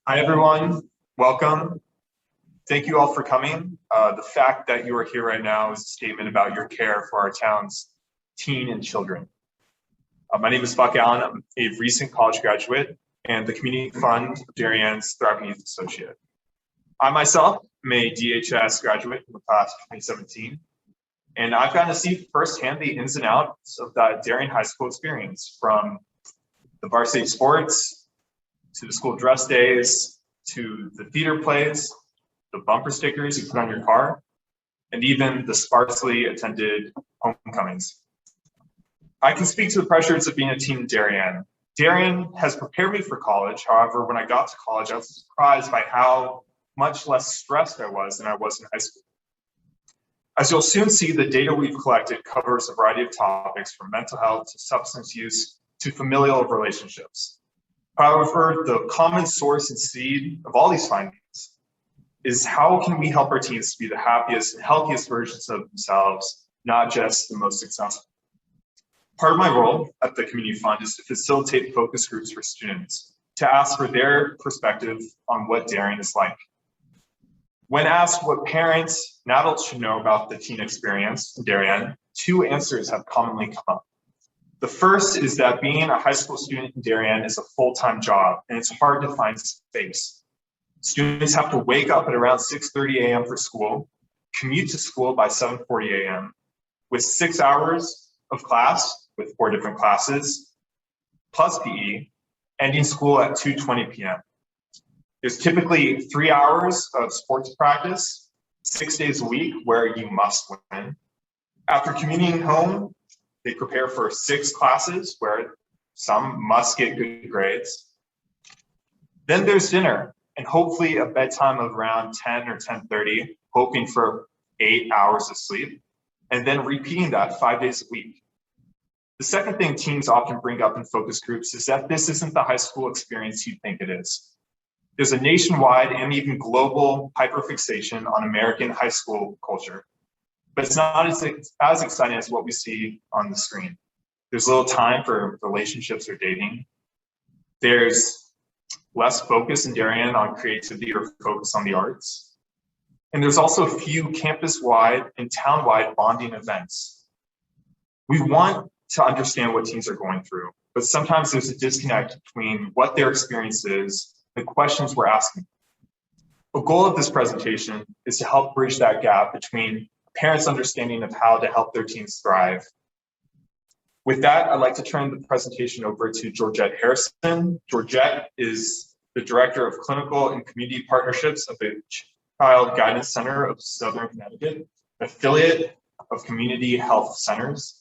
Hi, everyone. Welcome. Thank you all for coming. The fact that you are here right now is a statement about your care for our town's teen and children. My name is Buck Allen. I'm a recent college graduate and the Community Fund of Darien's Thriving Youth Associate. I myself am a DHS graduate from the class of 2017, and I've gotten to see firsthand the ins and outs of that Darien High School experience, from the varsity sports, to the school dress days, to the theater plays, the bumper stickers you put on your car, and even the sparsely attended homecomings. I can speak to the pressures of being a teen in Darien. Darien has prepared me for college. However, when I got to college, I was surprised by how much less stressed I was than I was in high school. As you'll soon see, the data we've collected covers a variety of topics, from mental health to substance use to familial relationships. However, the common source and seed of all these findings is how can we help our teens to be the happiest and healthiest versions of themselves, not just the most successful. Part of my role at the Community Fund is to facilitate focus groups for students, to ask for their perspective on what Darien is like. When asked what parents and adults should know about the teen experience in Darien, two answers have commonly come up. The first is that being a high school student in Darien is a full-time job, and it's hard to find space. Students have to wake up at around 6:30 a.m. for school, commute to school by 7:40 a.m. with 6 hours of class with 4 different classes, plus PE, ending school at 2:20 p.m. There's typically 3 hours of sports practice, 6 days a week where you must win. After commuting home, they prepare for 6 classes where some must get good grades. Then there's dinner, and hopefully a bedtime of around 10 or 10:30, hoping for 8 hours of sleep, and then repeating that 5 days a week. The second thing teens often bring up in focus groups is that this isn't the high school experience you think it is. There's a nationwide and even global hyperfixation on American high school culture, but it's not as exciting as what we see on the screen. There's little time for relationships or dating. There's less focus in Darien on creativity or focus on the arts. And there's also few campus-wide and town-wide bonding events. We want to understand what teens are going through, but sometimes there's a disconnect between what their experience is, the questions we're asking. The goal of this presentation is to help bridge that gap between parents' understanding of how to help their teens thrive. With that, I'd like to turn the presentation over to Georgette Harrison. Georgette is the Director of Clinical and Community Partnerships of the Child Guidance Center of Southern Connecticut, affiliate of Community Health Centers.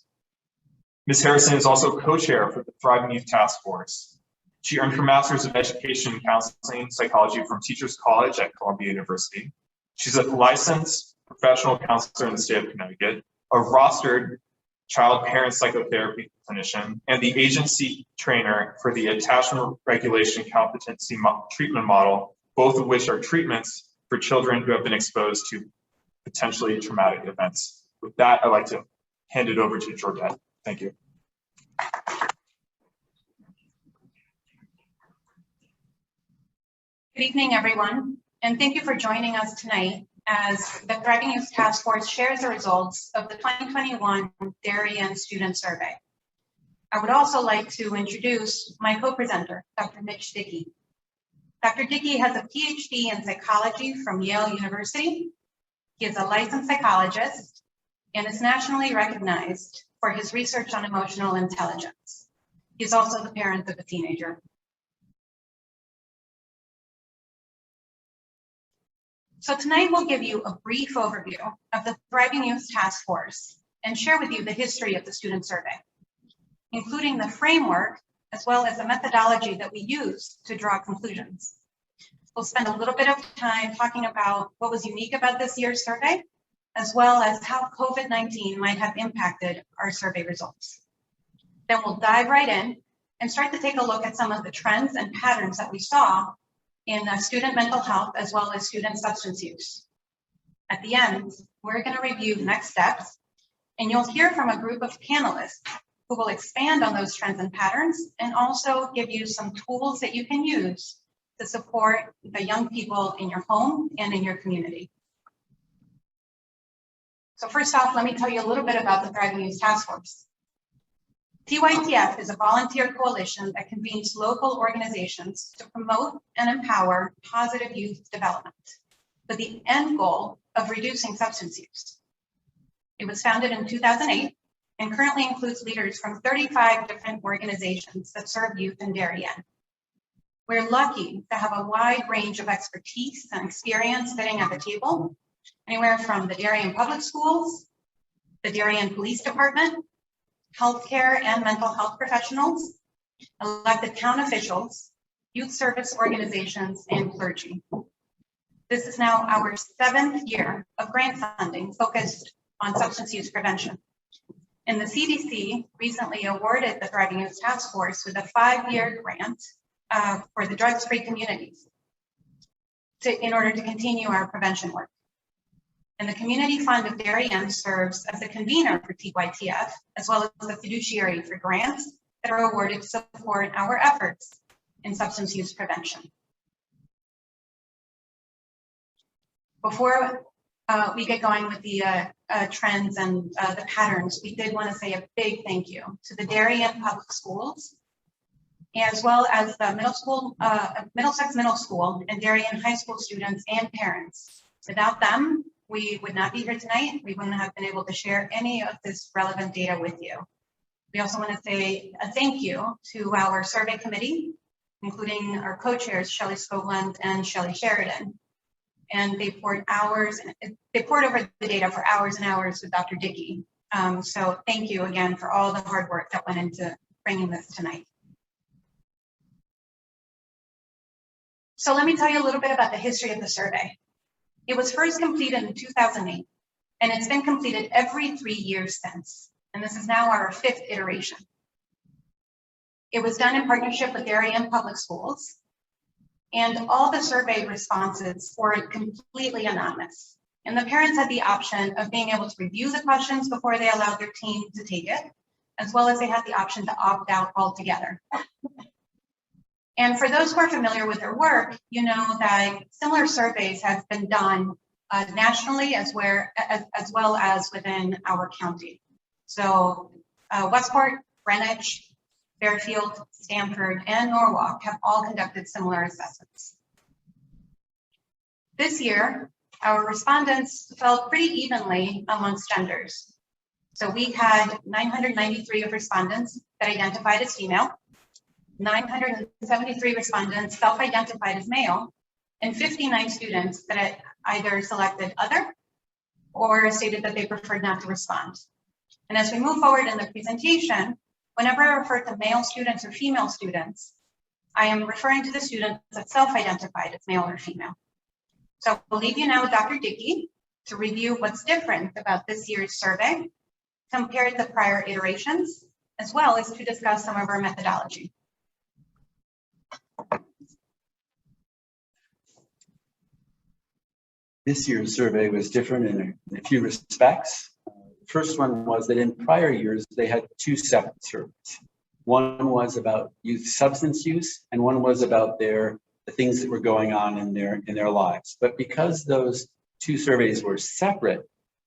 Ms. Harrison is also co-chair for the Thriving Youth Task Force. She earned her Master's of Education in Counseling Psychology from Teachers College at Columbia University. She's a licensed professional counselor in the state of Connecticut, a rostered child parent psychotherapy clinician, and the agency trainer for the Attachment Regulation Competency Treatment Model, both of which are treatments for children who have been exposed to potentially traumatic events. With that, I'd like to hand it over to Georgette. Thank you. Good evening, everyone, and thank you for joining us tonight as the Thriving Youth Task Force shares the results of the 2021 Darien Student Survey. I would also like to introduce my co-presenter, Dr. Mitch Dickey. Dr. Dickey has a PhD in psychology from Yale University. He is a licensed psychologist and is nationally recognized for his research on emotional intelligence. He is also the parent of a teenager. So tonight we'll give you a brief overview of the Thriving Youth Task Force and share with you the history of the student survey, including the framework as well as the methodology that we use to draw conclusions. We'll spend a little bit of time talking about what was unique about this year's survey, as well as how COVID-19 might have impacted our survey results. Then we'll dive right in and start to take a look at some of the trends and patterns that we saw in student mental health as well as student substance use. At the end, we're going to review next steps, and you'll hear from a group of panelists who who will expand on those trends and patterns and also give you some tools that you can use to support the young people in your home and in your community. So first off, let me tell you a little bit about the Thriving Youth Task Force. TYTF is a volunteer coalition that convenes local organizations to promote and empower positive youth development with the end goal of reducing substance use. It was founded in 2008 and currently includes leaders from 35 different organizations that serve youth in Darien. We're lucky to have a wide range of expertise and experience sitting at the table, anywhere from the Darien Public Schools, the Darien Police Department, healthcare and mental health professionals, elected town officials, youth service organizations, and clergy. This is now our 7th year of grant funding focused on substance use prevention. And the CDC recently awarded the Thriving Youth Task Force with a 5-year grant for the drugs-free communities in order to continue our prevention work. And the Community Fund of Darien serves as the convener for TYTF, as well as the fiduciary for grants that are awarded to support our efforts in substance use prevention. Before we get going with the trends and the patterns, we did want to say a big thank you to the Darien Public Schools, as well as the Middlesex Middle School and Darien High School students and parents. Without them, we would not be here tonight. We wouldn't have been able to share any of this relevant data with you. We also want to say a thank you to our survey committee, including our co-chairs, Shelley Scotland and Shelley Sheridan. And they poured over the data for hours and hours with Dr. Dickey. So thank you again for all the hard work that went into bringing this tonight. So let me tell you a little bit about the history of the survey. It was first completed in 2008, and it's been completed every 3 years since. And this is now our 5th iteration. It was done in partnership with Darien Public Schools, and all the survey responses were completely anonymous. And the parents had the option of being able to review the questions before they allowed their teen to take it, as well as they had the option to opt out altogether. And for those who are familiar with their work, you know that similar surveys have been done nationally as well as within our county. So Westport, Greenwich, Fairfield, Stamford, and Norwalk have all conducted similar assessments. This year, our respondents fell pretty evenly amongst genders. So we had 993 of respondents that identified as female, 973 respondents self-identified as male, and 59 students that either selected other or stated that they preferred not to respond. And as we move forward in the presentation, whenever I refer to male students or female students, I am referring to the students that self-identified as male or female. So we'll leave you now with Dr. Dickey to review what's different about this year's survey compared to prior iterations, as well as to discuss some of our methodology. This year's survey was different in a few respects. The first one was that in prior years, they had 2 separate surveys. One was about youth substance use, and one was about the things that were going on in their lives. But because those 2 surveys were separate,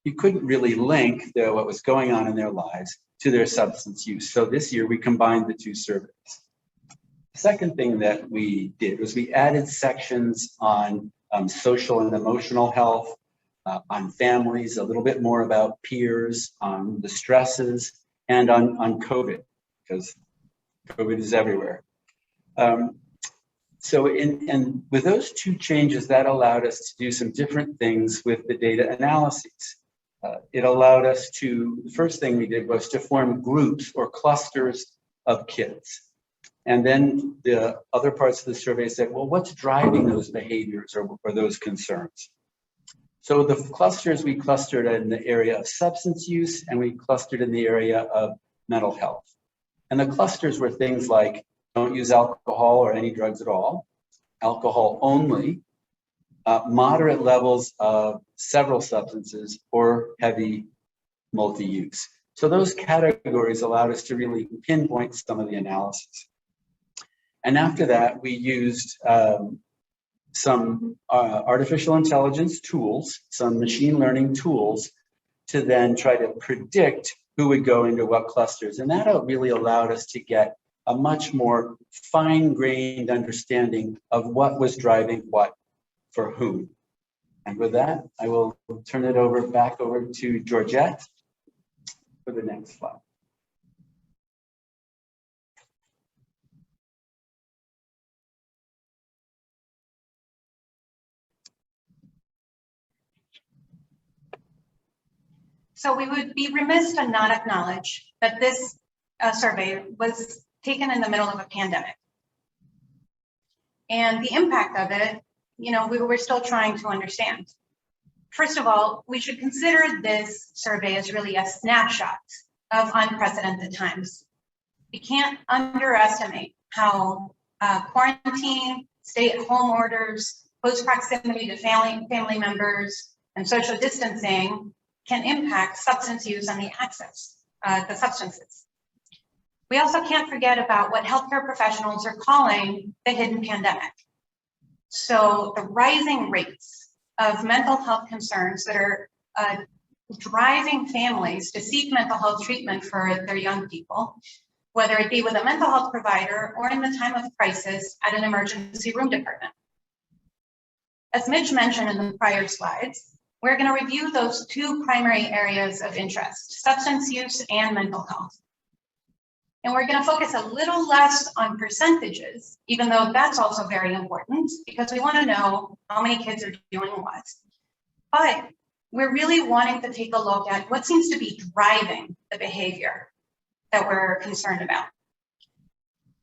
you couldn't really link what was going on in their lives to their substance use. So this year, we combined the 2 surveys. The second thing that we did was we added sections on social and emotional health, on families, a little bit more about peers, on the stresses, and on COVID, because COVID is everywhere. So with those 2 changes, that allowed us to do some different things with the data analyses. It allowed us to, the first thing we did was to form groups or clusters of kids. And then the other parts of the survey said, well, what's driving those behaviors or those concerns? So the clusters, we clustered in the area of substance use, and we clustered in the area of mental health. And the clusters were things like don't use alcohol or any drugs at all, alcohol only, moderate levels of several substances, or heavy multi-use. So those categories allowed us to really pinpoint some of the analysis. And after that, we used some artificial intelligence tools, some machine learning tools, to then try to predict who would go into what clusters. And that really allowed us to get a much more fine-grained understanding of what was driving what for whom. And with that, I will turn it back over to Georgette for the next slide. So we would be remiss to not acknowledge that this survey was taken in the middle of a pandemic. And the impact of it, we were still trying to understand. First of all, we should consider this survey as really a snapshot of unprecedented times. We can't underestimate how quarantine, stay-at-home orders, close proximity to family members, and social distancing can impact substance use and the access to substances. We also can't forget about what healthcare professionals are calling the hidden pandemic. So the rising rates of mental health concerns that are driving families to seek mental health treatment for their young people, whether it be with a mental health provider or in the time of crisis at an emergency room department. As Mitch mentioned in the prior slides, we're going to review those two primary areas of interest, substance use and mental health. And we're going to focus a little less on percentages, even though that's also very important because we want to know how many kids are doing what. But we're really wanting to take a look at what seems to be driving the behavior that we're concerned about.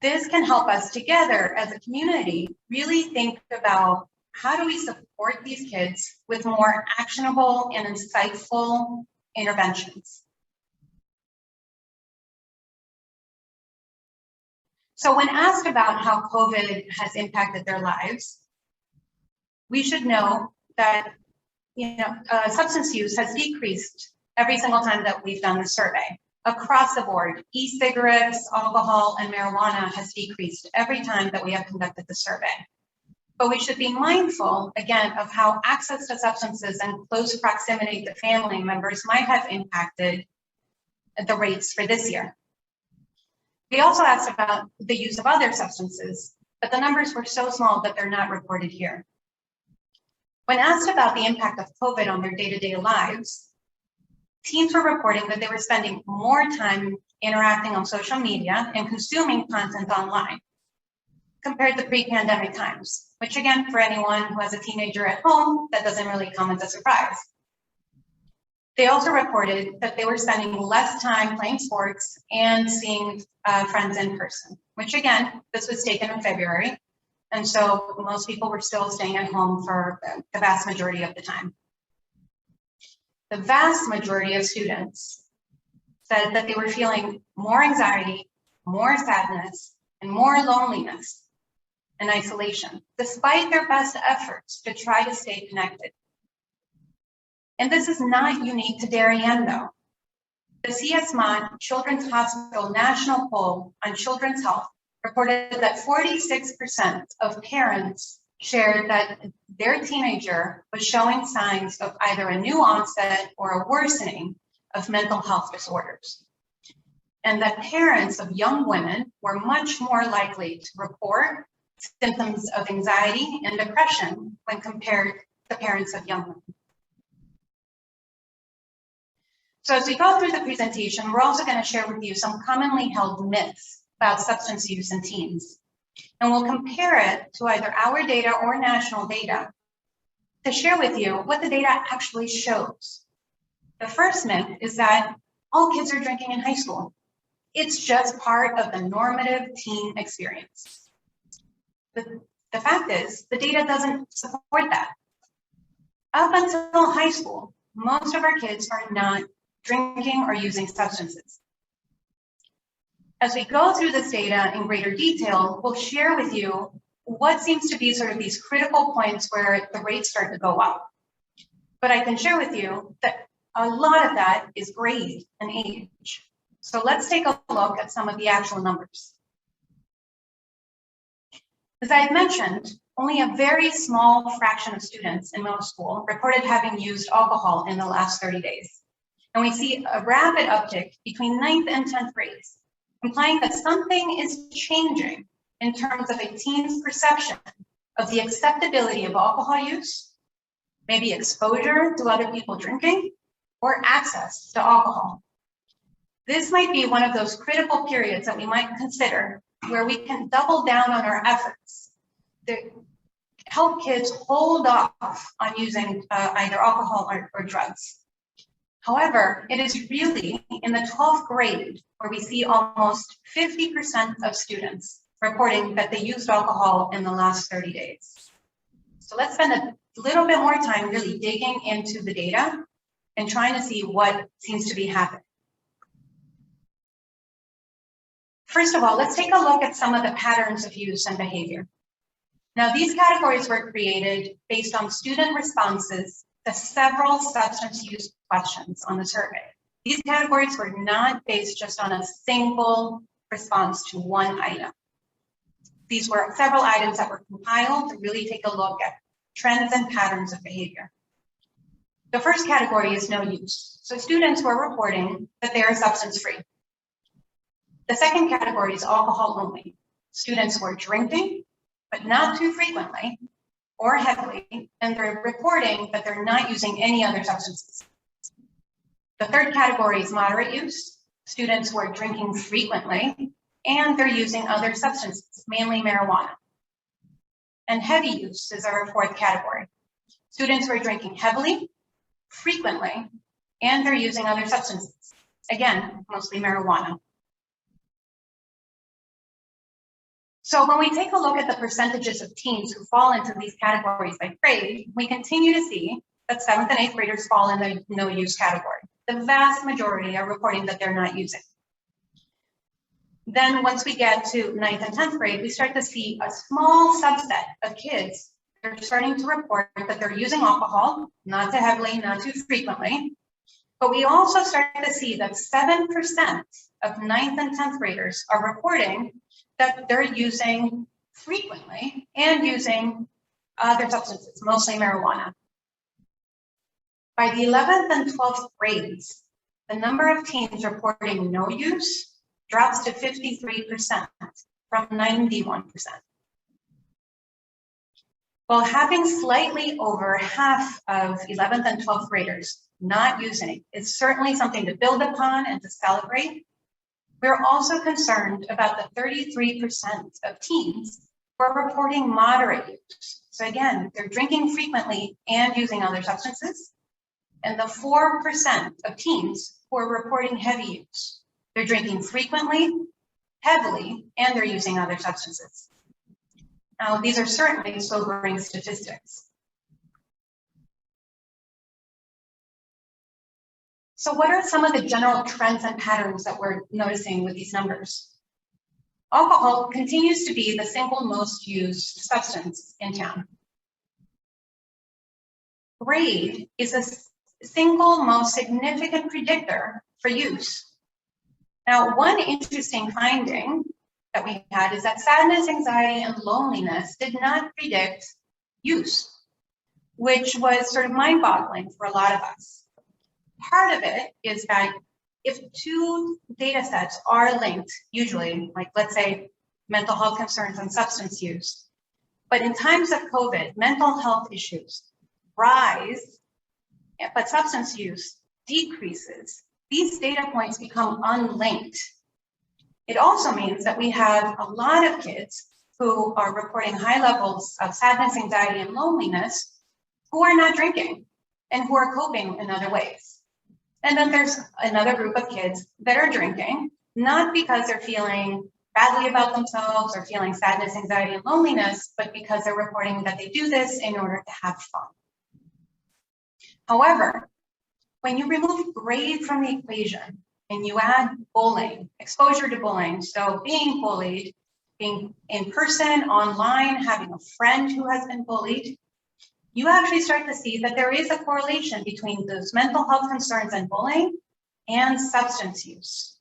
This can help us together as a community really think about how do we support these kids with more actionable and insightful interventions. So when asked about how COVID has impacted their lives, we should know that substance use has decreased every single time that we've done the survey. Across the board, e-cigarettes, alcohol, and marijuana has decreased every time that we have conducted the survey. But we should be mindful, again, of how access to substances and close proximity to family members might have impacted the rates for this year. We also asked about the use of other substances, but the numbers were so small that they're not reported here. When asked about the impact of COVID on their day-to-day lives, teens were reporting that they were spending more time interacting on social media and consuming content online compared to pre-pandemic times, which again, for anyone who has a teenager at home, that doesn't really come as a surprise. They also reported that they were spending less time playing sports and seeing friends in person, which again, this was taken in February. And so most people were still staying at home for the vast majority of the time. The vast majority of students said that they were feeling more anxiety, more sadness, and more loneliness and isolation, despite their best efforts to try to stay connected. And this is not unique to Darien, though. The CS Mott Children's Hospital National Poll on Children's Health reported that 46% of parents shared that their teenager was showing signs of either a new onset or a worsening of mental health disorders. And that parents of young women were much more likely to report symptoms of anxiety and depression when compared to parents of young women. So as we go through the presentation, we're also going to share with you some commonly held myths about substance use in teens. And we'll compare it to either our data or national data to share with you what the data actually shows. The first myth is that all kids are drinking in high school. It's just part of the normative teen experience. The fact is, the data doesn't support that. Up until high school, most of our kids are not drinking or using substances. As we go through this data in greater detail, we'll share with you what seems to be sort of these critical points where the rates start to go up. But I can share with you that a lot of that is grade and age. So let's take a look at some of the actual numbers. As I had mentioned, only a very small fraction of students in middle school reported having used alcohol in the last 30 days. And we see a rapid uptick between 9th and 10th grades, implying that something is changing in terms of a teen's perception of the acceptability of alcohol use, maybe exposure to other people drinking, or access to alcohol. This might be one of those critical periods that we might consider where we can double down on our efforts to help kids hold off on using either alcohol or drugs. However, it is really in the 12th grade where we see almost 50% of students reporting that they used alcohol in the last 30 days. So let's spend a little bit more time really digging into the data and trying to see what seems to be happening. First of all, let's take a look at some of the patterns of use and behavior. Now, these categories were created based on student responses to several substance use questions on the survey. These categories were not based just on a single response to one item. These were several items that were compiled to really take a look at trends and patterns of behavior. The first category is no use. So students were reporting that they are substance free. The second category is alcohol only. Students were drinking, but not too frequently or heavily, and they're reporting that they're not using any other substances. The third category is moderate use. Students were drinking frequently, and they're using other substances, mainly marijuana. And heavy use is our fourth category. Students were drinking heavily, frequently, and they're using other substances. Again, mostly marijuana. So when we take a look at the percentages of teens who fall into these categories by grade, we continue to see that 7th and 8th graders fall in the no use category. The vast majority are reporting that they're not using. Then once we get to 9th and 10th grade, we start to see a small subset of kids that are starting to report that they're using alcohol, not too heavily, not too frequently. But we also start to see that 7% of 9th and 10th graders are reporting that they're using frequently and using other substances, mostly marijuana. By the 11th and 12th grades, the number of teens reporting no use drops to 53% from 91%. While having slightly over half of 11th and 12th graders not using is certainly something to build upon and to celebrate, we're also concerned about the 33% of teens who are reporting moderate use. So again, they're drinking frequently and using other substances. And the 4% of teens who are reporting heavy use. They're drinking frequently, heavily, and they're using other substances. Now, these are certainly sobering statistics. So what are some of the general trends and patterns that we're noticing with these numbers? Alcohol continues to be the single most used substance in town. Grade is a single most significant predictor for use. Now, one interesting finding that we had is that sadness, anxiety, and loneliness did not predict use, which was sort of mind-boggling for a lot of us. Part of it is that if two data sets are linked, usually, like let's say mental health concerns and substance use, but in times of COVID, mental health issues rise, but substance use decreases, these data points become unlinked. It also means that we have a lot of kids who are reporting high levels of sadness, anxiety, and loneliness who are not drinking and who are coping in other ways. And then there's another group of kids that are drinking, not because they're feeling badly about themselves or feeling sadness, anxiety, and loneliness, but because they're reporting that they do this in order to have fun. However, when you remove grade from the equation and you add bullying, exposure to bullying, so being bullied, being in person, online, having a friend who has been bullied, you actually start to see that there is a correlation between those mental health concerns and bullying and substance use.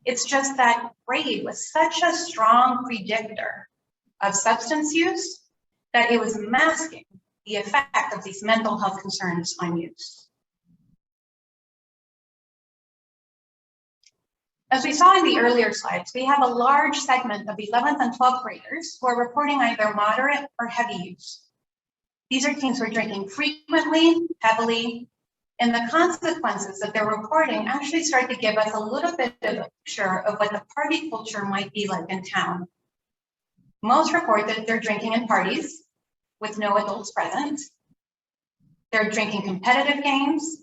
It's just that grade was such a strong predictor of substance use that it was masking the effect of these mental health concerns on use. As we saw in the earlier slides, we have a large segment of 11th and 12th graders who are reporting either moderate or heavy use. These are teens who are drinking frequently, heavily, and the consequences that they're reporting actually start to give us a little bit of a picture of what the party culture might be like in town. Most report that they're drinking in parties with no adults present. They're drinking competitive games,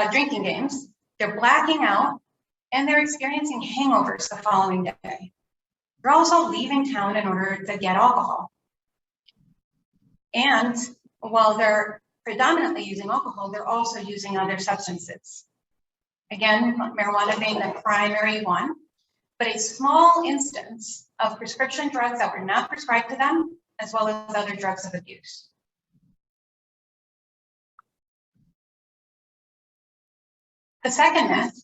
drinking games. They're blacking out, and they're experiencing hangovers the following day. They're also leaving town in order to get alcohol. And while they're predominantly using alcohol, they're also using other substances. Again, marijuana being the primary one, but a small instance of prescription drugs that were not prescribed to them, as well as other drugs of abuse. The second myth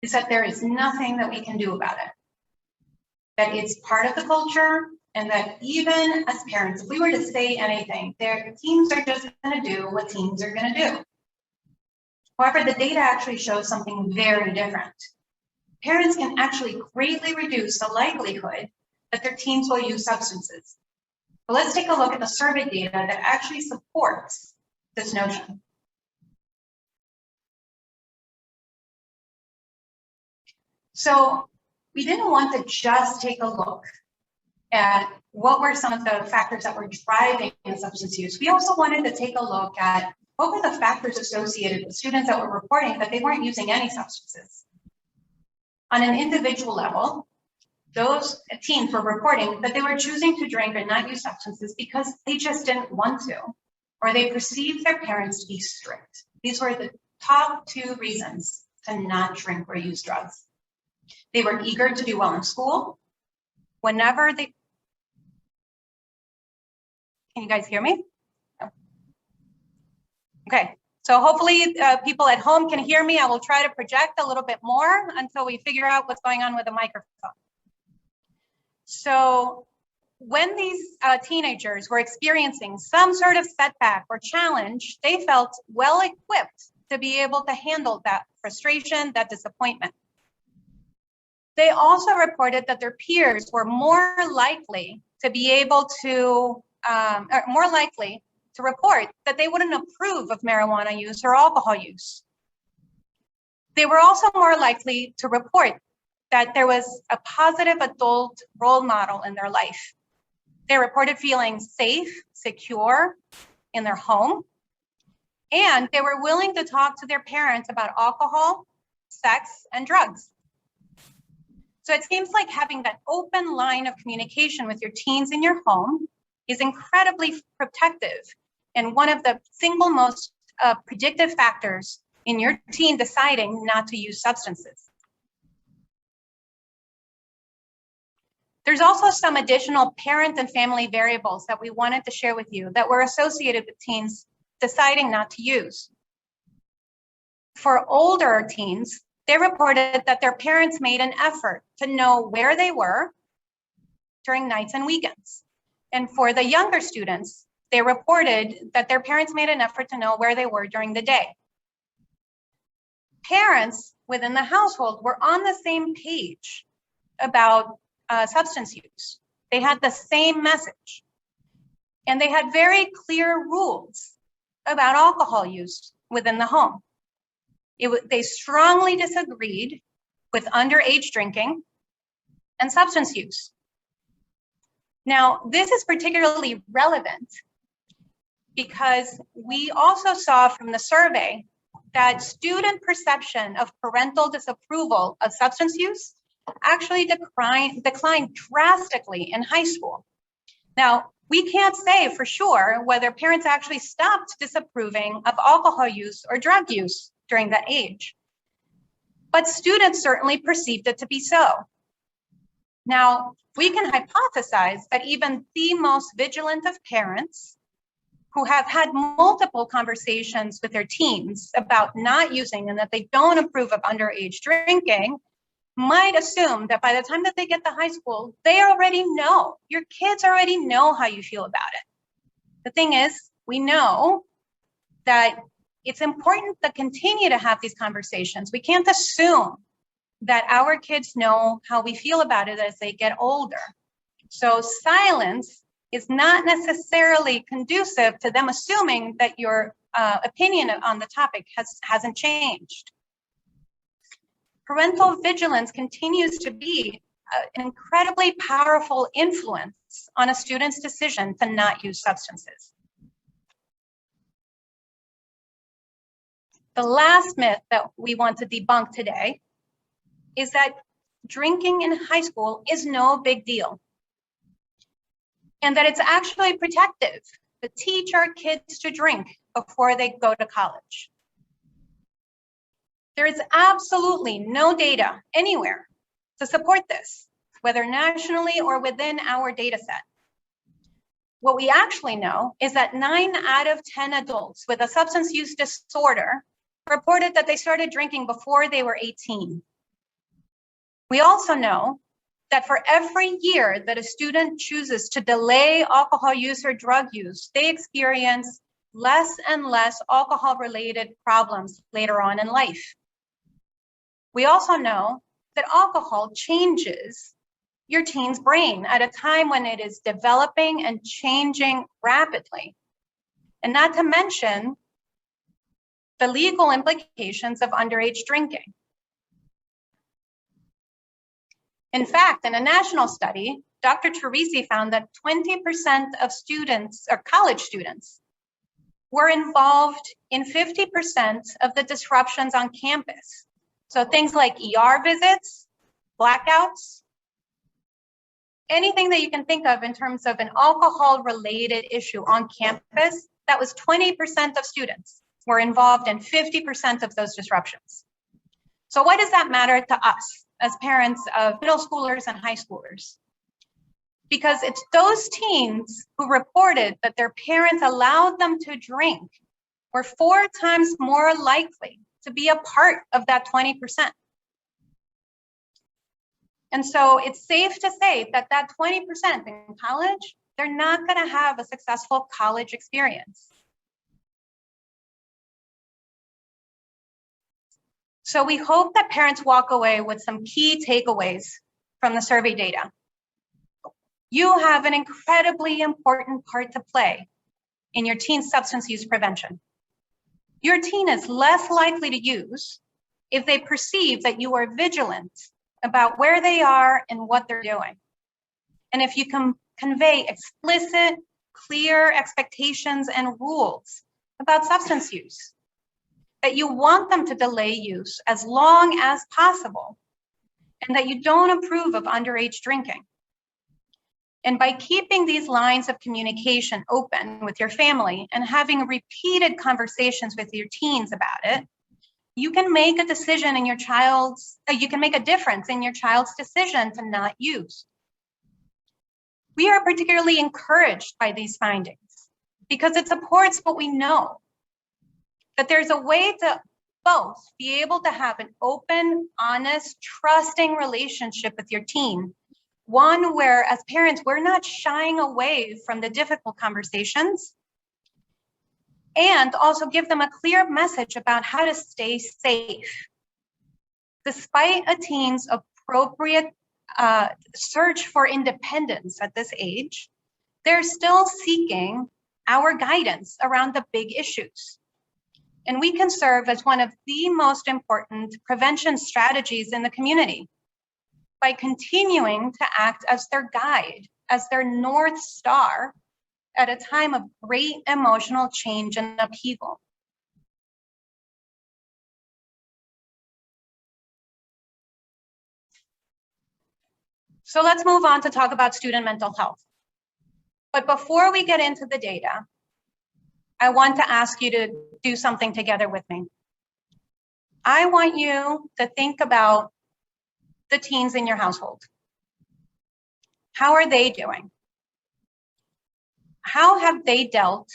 is that there is nothing that we can do about it, that it's part of the culture, and that even as parents, if we were to say anything, their teens are just going to do what teens are going to do. However, the data actually shows something very different. Parents can actually greatly reduce the likelihood that their teens will use substances. But let's take a look at the survey data that actually supports this notion. So we didn't want to just take a look at what were some of the factors that were driving substance use. We also wanted to take a look at what were the factors associated with students that were reporting that they weren't using any substances. On an individual level, those teens were reporting that they were choosing to drink and not use substances because they just didn't want to, or they perceived their parents to be strict. These were the top 2 reasons to not drink or use drugs. They were eager to do well in school. Whenever they, can you guys hear me? No. Okay, so hopefully people at home can hear me. I will try to project a little bit more until we figure out what's going on with the microphone. So when these teenagers were experiencing some sort of setback or challenge, they felt well equipped to be able to handle that frustration, that disappointment. They also reported that their peers were more likely to be able to, more likely to report that they wouldn't approve of marijuana use or alcohol use. They were also more likely to report that there was a positive adult role model in their life. They reported feeling safe, secure in their home, and they were willing to talk to their parents about alcohol, sex, and drugs. So it seems like having that open line of communication with your teens in your home is incredibly protective and one of the single most predictive factors in your teen deciding not to use substances. There's also some additional parent and family variables that we wanted to share with you that were associated with teens deciding not to use. For older teens, they reported that their parents made an effort to know where they were during nights and weekends. And for the younger students, they reported that their parents made an effort to know where they were during the day. Parents within the household were on the same page about substance use. They had the same message. And they had very clear rules about alcohol use within the home. They strongly disagreed with underage drinking and substance use. Now, this is particularly relevant because we also saw from the survey that student perception of parental disapproval of substance use actually declined drastically in high school. Now, we can't say for sure whether parents actually stopped disapproving of alcohol use or drug use during that age, but students certainly perceived it to be so. Now, we can hypothesize that even the most vigilant of parents who have had multiple conversations with their teens about not using and that they don't approve of underage drinking might assume that by the time that they get to high school, they already know, your kids already know how you feel about it. The thing is, we know that it's important to continue to have these conversations. We can't assume that our kids know how we feel about it as they get older. So silence is not necessarily conducive to them assuming that your opinion on the topic hasn't changed. Parental vigilance continues to be an incredibly powerful influence on a student's decision to not use substances. The last myth that we want to debunk today is that drinking in high school is no big deal, and that it's actually protective to teach our kids to drink before they go to college. There is absolutely no data anywhere to support this, whether nationally or within our data set. What we actually know is that 9 out of 10 adults with a substance use disorder reported that they started drinking before they were 18. We also know that for every year that a student chooses to delay alcohol use or drug use, they experience less and less alcohol-related problems later on in life. We also know that alcohol changes your teen's brain at a time when it is developing and changing rapidly. And not to mention the legal implications of underage drinking. In fact, in a national study, Dr. Tracey found that 20% of students, or college students, were involved in 50% of the disruptions on campus. So things like ER visits, blackouts, anything that you can think of in terms of an alcohol-related issue on campus, that was 20% of students were involved in 50% of those disruptions. So why does that matter to us as parents of middle schoolers and high schoolers? Because it's those teens who reported that their parents allowed them to drink were 4 times more likely to be a part of that 20%. And so it's safe to say that that 20% in college, they're not going to have a successful college experience. So we hope that parents walk away with some key takeaways from the survey data. You have an incredibly important part to play in your teen's substance use prevention. Your teen is less likely to use if they perceive that you are vigilant about where they are and what they're doing. And if you can convey explicit, clear expectations and rules about substance use, that you want them to delay use as long as possible, and that you don't approve of underage drinking. And by keeping these lines of communication open with your family and having repeated conversations with your teens about it, you can make a decision in your child's, you can make a difference in your child's decision to not use. We are particularly encouraged by these findings because it supports what we know, that there's a way to both be able to have an open, honest, trusting relationship with your teen. One where, as parents, we're not shying away from the difficult conversations, and also give them a clear message about how to stay safe. Despite a teen's appropriate search for independence at this age, they're still seeking our guidance around the big issues. And we can serve as one of the most important prevention strategies in the community by continuing to act as their guide, as their North Star at a time of great emotional change and upheaval. So let's move on to talk about student mental health. But before we get into the data, I want to ask you to do something together with me. I want you to think about the teens in your household. How are they doing? How have they dealt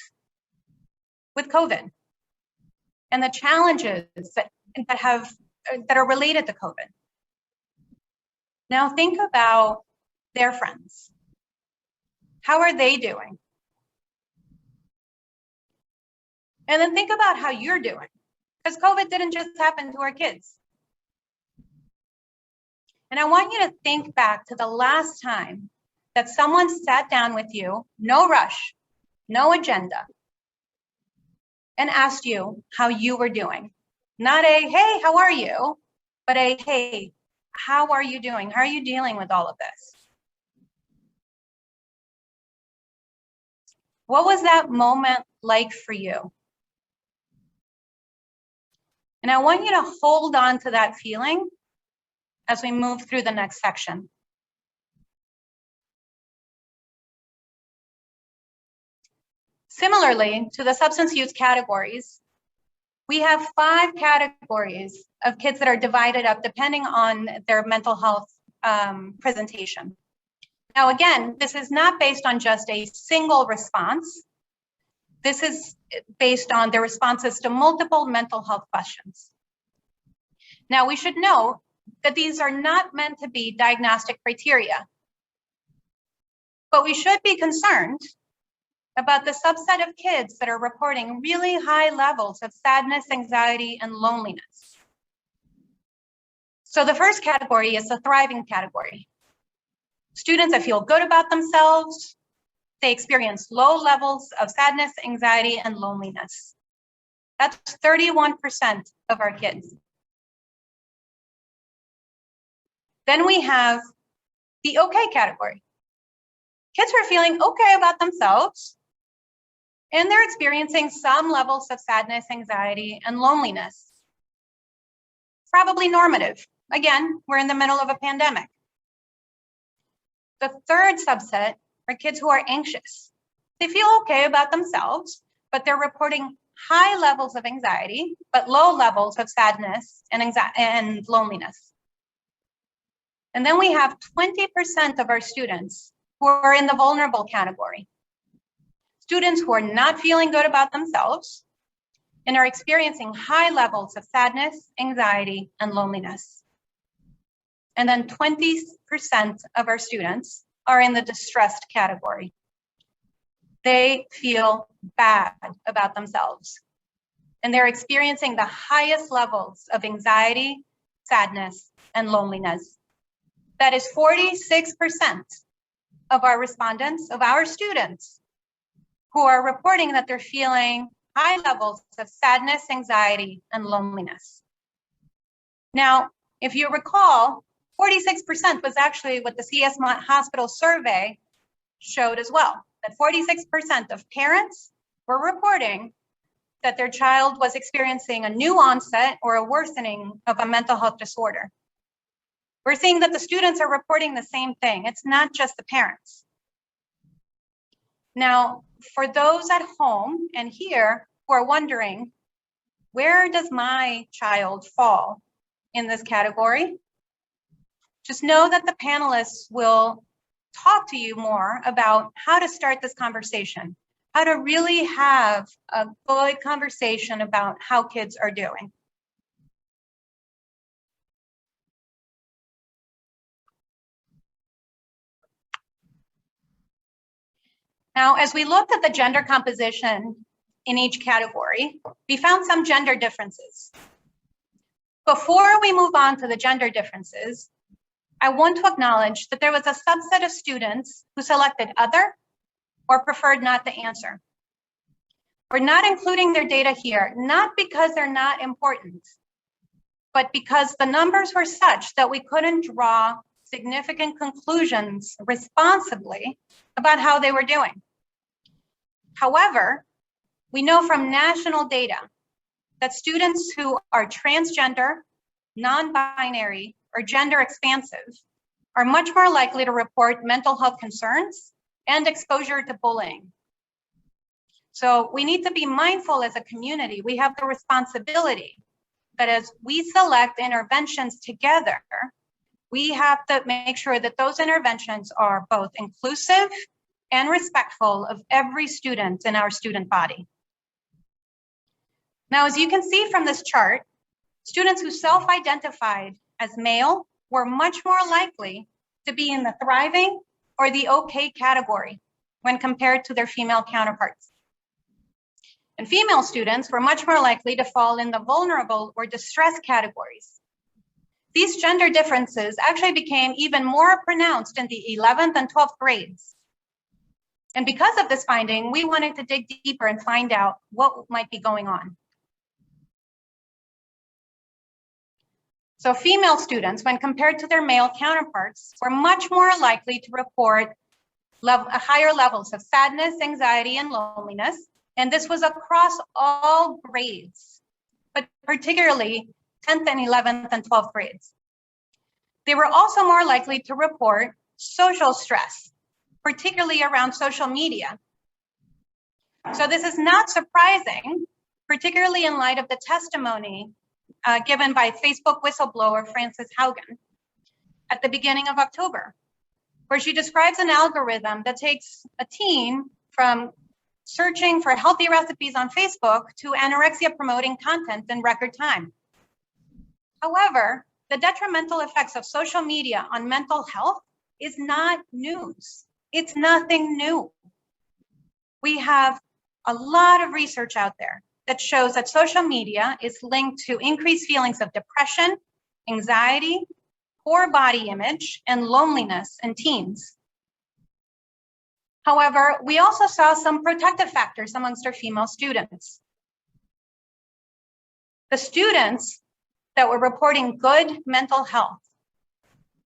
with COVID and the challenges that are related to COVID. Now think about their friends. How are they doing? And then think about how you're doing, because COVID didn't just happen to our kids. And I want you to think back to the last time that someone sat down with you, no rush, no agenda, and asked you how you were doing. Not a, hey, how are you? But a, hey, how are you doing? How are you dealing with all of this? What was that moment like for you? And I want you to hold on to that feeling as we move through the next section. Similarly to the substance use categories, we have 5 categories of kids that are divided up depending on their mental health presentation. Now, again, this is not based on just a single response. This is based on their responses to multiple mental health questions. Now, we should know that these are not meant to be diagnostic criteria, but we should be concerned about the subset of kids that are reporting really high levels of sadness, anxiety, and loneliness. So the first category is the thriving category. Students that feel good about themselves, they experience low levels of sadness, anxiety, and loneliness. That's 31% of our kids. Then we have the okay category. Kids who are feeling okay about themselves, and they're experiencing some levels of sadness, anxiety, and loneliness. Probably normative. Again, we're in the middle of a pandemic. The third subset are kids who are anxious. They feel okay about themselves, but they're reporting high levels of anxiety, but low levels of sadness and loneliness. And then we have 20% of our students who are in the vulnerable category. Students who are not feeling good about themselves and are experiencing high levels of sadness, anxiety, and loneliness. And then 20% of our students are in the distressed category. They feel bad about themselves, and they're experiencing the highest levels of anxiety, sadness, and loneliness. That is 46% of our respondents, of our students, who are reporting that they're feeling high levels of sadness, anxiety, and loneliness. Now, if you recall, 46% was actually what the CS Hospital survey showed as well, that 46% of parents were reporting that their child was experiencing a new onset or a worsening of a mental health disorder. We're seeing that the students are reporting the same thing. It's not just the parents. Now, for those at home and here who are wondering, where does my child fall in this category? Just know that the panelists will talk to you more about how to start this conversation, how to really have a good conversation about how kids are doing. Now, as we looked at the gender composition in each category, we found some gender differences. Before we move on to the gender differences, I want to acknowledge that there was a subset of students who selected other or preferred not to answer. We're not including their data here, not because they're not important, but because the numbers were such that we couldn't draw significant conclusions responsibly about how they were doing. However, we know from national data that students who are transgender, non-binary, or gender expansive are much more likely to report mental health concerns and exposure to bullying. So we need to be mindful as a community. We have the responsibility that as we select interventions together, we have to make sure that those interventions are both inclusive and respectful of every student in our student body. Now, as you can see from this chart, students who self-identified as male were much more likely to be in the thriving or the okay category when compared to their female counterparts. And female students were much more likely to fall in the vulnerable or distressed categories. These gender differences actually became even more pronounced in the 11th and 12th grades. And because of this finding, we wanted to dig deeper and find out what might be going on. So female students, when compared to their male counterparts, were much more likely to report higher levels of sadness, anxiety, and loneliness. And this was across all grades, but particularly 10th and 11th and 12th grades. They were also more likely to report social stress, particularly around social media. So this is not surprising, particularly in light of the testimony given by Facebook whistleblower Frances Haugen at the beginning of October, where she describes an algorithm that takes a teen from searching for healthy recipes on Facebook to anorexia promoting content in record time. However, the detrimental effects of social media on mental health is not news. It's nothing new. We have a lot of research out there that shows that social media is linked to increased feelings of depression, anxiety, poor body image, and loneliness in teens. However, we also saw some protective factors amongst our female students. The students that were reporting good mental health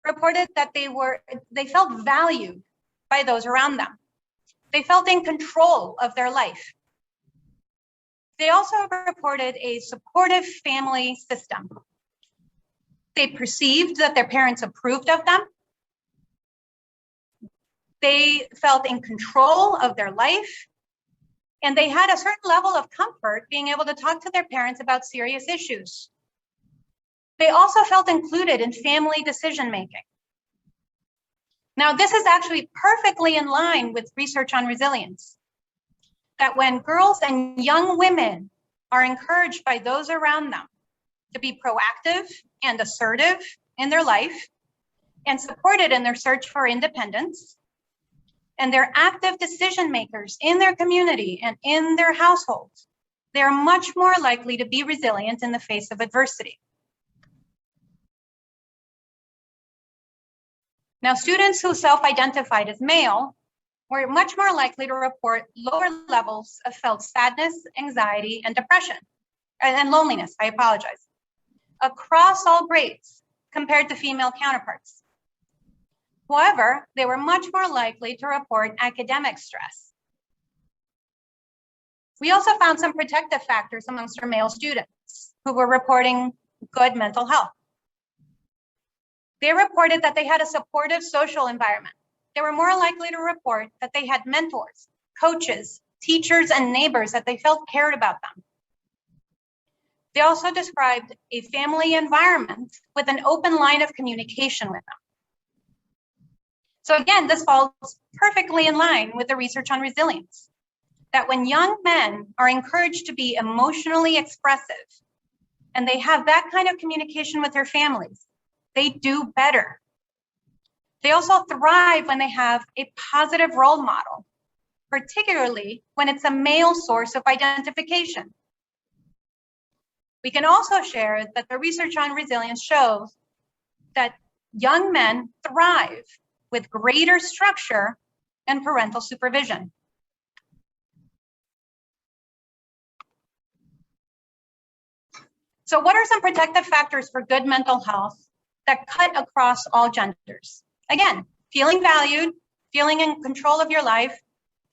reported that they felt valued by those around them. They felt in control of their life. They also reported a supportive family system. They perceived that their parents approved of them. They felt in control of their life, and they had a certain level of comfort being able to talk to their parents about serious issues. They also felt included in family decision-making. Now, this is actually perfectly in line with research on resilience, that when girls and young women are encouraged by those around them to be proactive and assertive in their life and supported in their search for independence, and they're active decision makers in their community and in their households, they're much more likely to be resilient in the face of adversity. Now, students who self-identified as male were much more likely to report lower levels of felt sadness, anxiety, and depression, and loneliness, I apologize, across all grades compared to female counterparts. However, they were much more likely to report academic stress. We also found some protective factors amongst our male students who were reporting good mental health. They reported that they had a supportive social environment. They were more likely to report that they had mentors, coaches, teachers, and neighbors that they felt cared about them. They also described a family environment with an open line of communication with them. So again, this falls perfectly in line with the research on resilience, that when young men are encouraged to be emotionally expressive and they have that kind of communication with their families, they do better. They also thrive when they have a positive role model, particularly when it's a male source of identification. We can also share that the research on resilience shows that young men thrive with greater structure and parental supervision. So what are some protective factors for good mental health that cut across all genders? Again, feeling valued, feeling in control of your life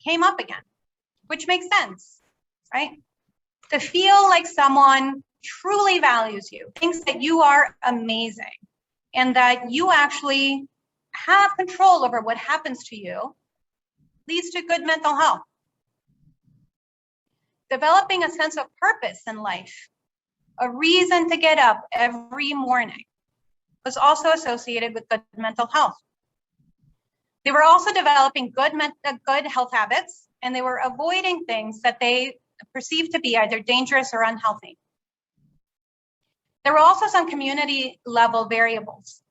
came up again, which makes sense, right? To feel like someone truly values you, thinks that you are amazing, and that you actually have control over what happens to you leads to good mental health. Developing a sense of purpose in life, a reason to get up every morning, was also associated with good mental health. They were also developing good health habits, and they were avoiding things that they perceived to be either dangerous or unhealthy. There were also some community level variables.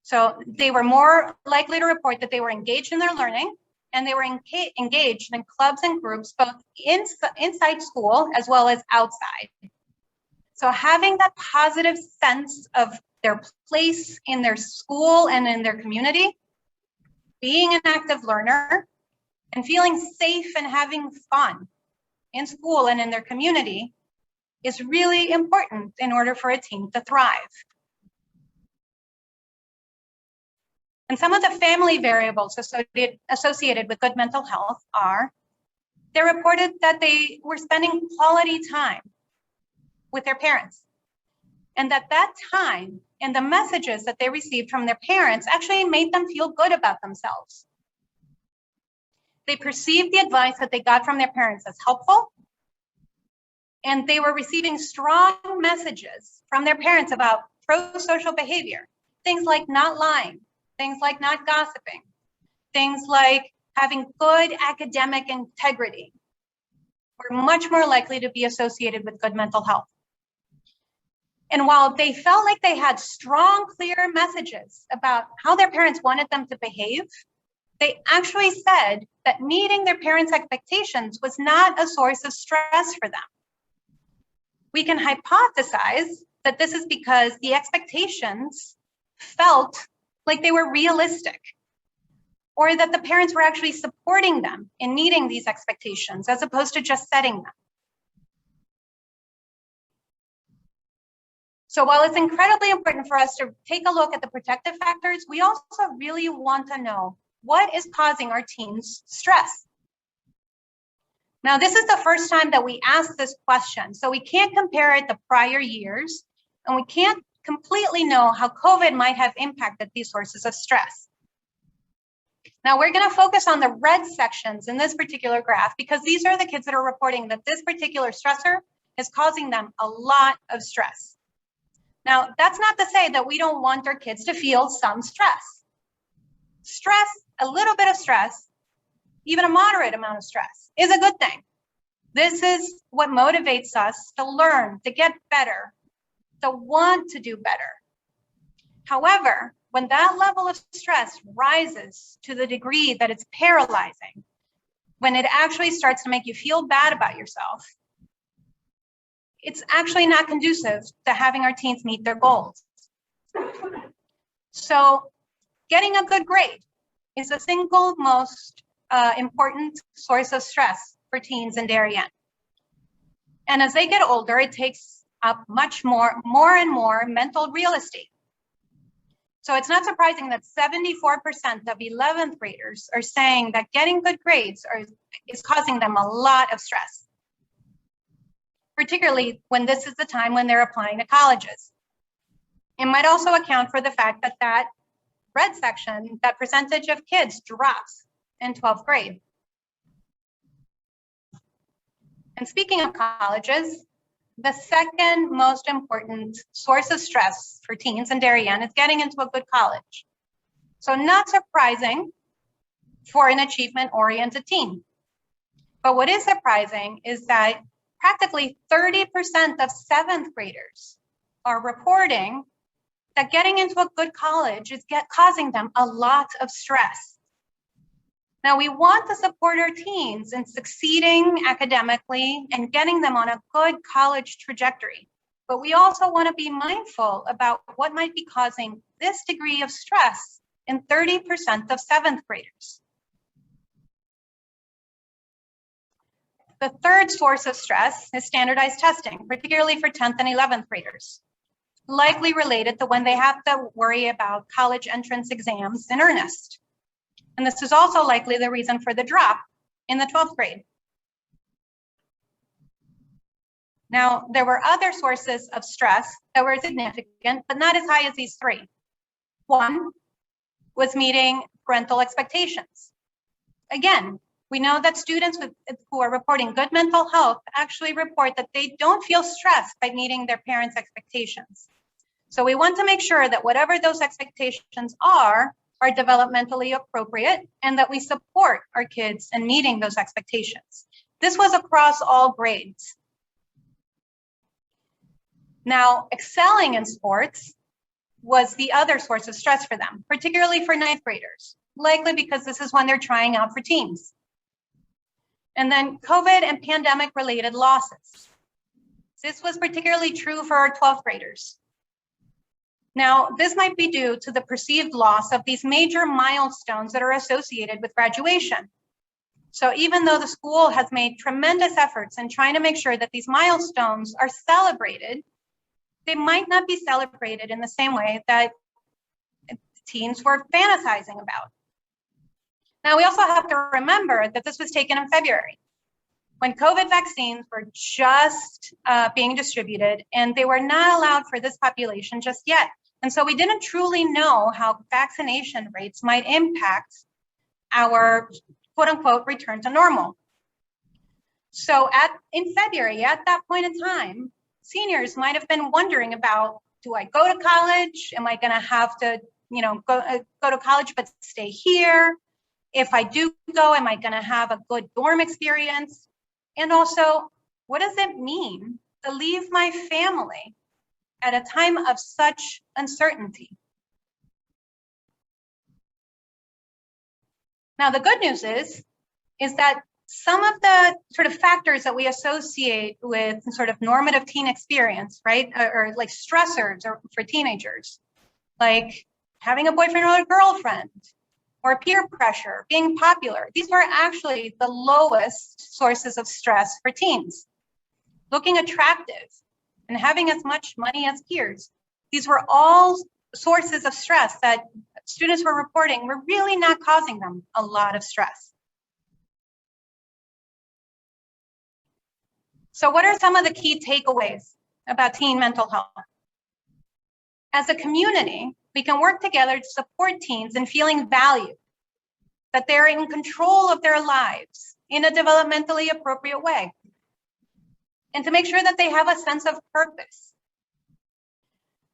So they were more likely to report that they were engaged in their learning, and they were engaged in clubs and groups, both inside school as well as outside. So having that positive sense of their place in their school and in their community, being an active learner, and feeling safe and having fun in school and in their community is really important in order for a teen to thrive. And some of the family variables associated with good mental health are, they reported that they were spending quality time with their parents, and that time and the messages that they received from their parents actually made them feel good about themselves. They perceived the advice that they got from their parents as helpful, and they were receiving strong messages from their parents about pro-social behavior, things like not lying, things like not gossiping, things like having good academic integrity were much more likely to be associated with good mental health. And while they felt like they had strong, clear messages about how their parents wanted them to behave, they actually said that meeting their parents' expectations was not a source of stress for them. We can hypothesize that this is because the expectations felt like they were realistic, or that the parents were actually supporting them in meeting these expectations as opposed to just setting them. So while it's incredibly important for us to take a look at the protective factors, we also really want to know what is causing our teens stress. Now, this is the first time that we ask this question, so we can't compare it to prior years, and we can't completely know how COVID might have impacted these sources of stress. Now, we're going to focus on the red sections in this particular graph because these are the kids that are reporting that this particular stressor is causing them a lot of stress. Now, that's not to say that we don't want our kids to feel some stress. Stress, a little bit of stress, even a moderate amount of stress is a good thing. This is what motivates us to learn, to get better, to want to do better. However, when that level of stress rises to the degree that it's paralyzing, when it actually starts to make you feel bad about yourself, it's actually not conducive to having our teens meet their goals. So getting a good grade is the single most important source of stress for teens in Darien. And as they get older, it takes up much more and more mental real estate. So it's not surprising that 74% of 11th graders are saying that getting good grades is causing them a lot of stress, particularly when this is the time when they're applying to colleges. It might also account for the fact that that red section, that percentage of kids drops in 12th grade. And speaking of colleges, the second most important source of stress for teens in Darien is getting into a good college. So not surprising for an achievement-oriented teen. But what is surprising is that practically 30% of 7th graders are reporting that getting into a good college is causing them a lot of stress. Now, we want to support our teens in succeeding academically and getting them on a good college trajectory. But we also want to be mindful about what might be causing this degree of stress in 30% of 7th graders. The third source of stress is standardized testing, particularly for 10th and 11th graders, likely related to when they have to worry about college entrance exams in earnest. And this is also likely the reason for the drop in the 12th grade. Now, there were other sources of stress that were significant, but not as high as these three. One was meeting parental expectations. Again, we know that students who are reporting good mental health actually report that they don't feel stressed by meeting their parents' expectations. So we want to make sure that whatever those expectations are developmentally appropriate and that we support our kids in meeting those expectations. This was across all grades. Now, excelling in sports was the other source of stress for them, particularly for ninth graders, likely because this is when they're trying out for teams. And then COVID and pandemic related losses. This was particularly true for our 12th graders. Now, this might be due to the perceived loss of these major milestones that are associated with graduation. So even though the school has made tremendous efforts in trying to make sure that these milestones are celebrated, they might not be celebrated in the same way that teens were fantasizing about. Now, we also have to remember that this was taken in February, when COVID vaccines were just being distributed, and they were not allowed for this population just yet. And so we didn't truly know how vaccination rates might impact our quote unquote return to normal. So in February, at that point in time, seniors might have been wondering about, do I go to college? Am I gonna have to, go to college but stay here? If I do go, am I gonna have a good dorm experience? And also, what does it mean to leave my family at a time of such uncertainty? Now, the good news is that some of the sort of factors that we associate with sort of normative teen experience, right, or like stressors for teenagers, like having a boyfriend or a girlfriend, or peer pressure, being popular, these were actually the lowest sources of stress for teens. Looking attractive and having as much money as peers, these were all sources of stress that students were reporting were really not causing them a lot of stress. So what are some of the key takeaways about teen mental health? As a community, we can work together to support teens in feeling valued, that they're in control of their lives in a developmentally appropriate way, and to make sure that they have a sense of purpose.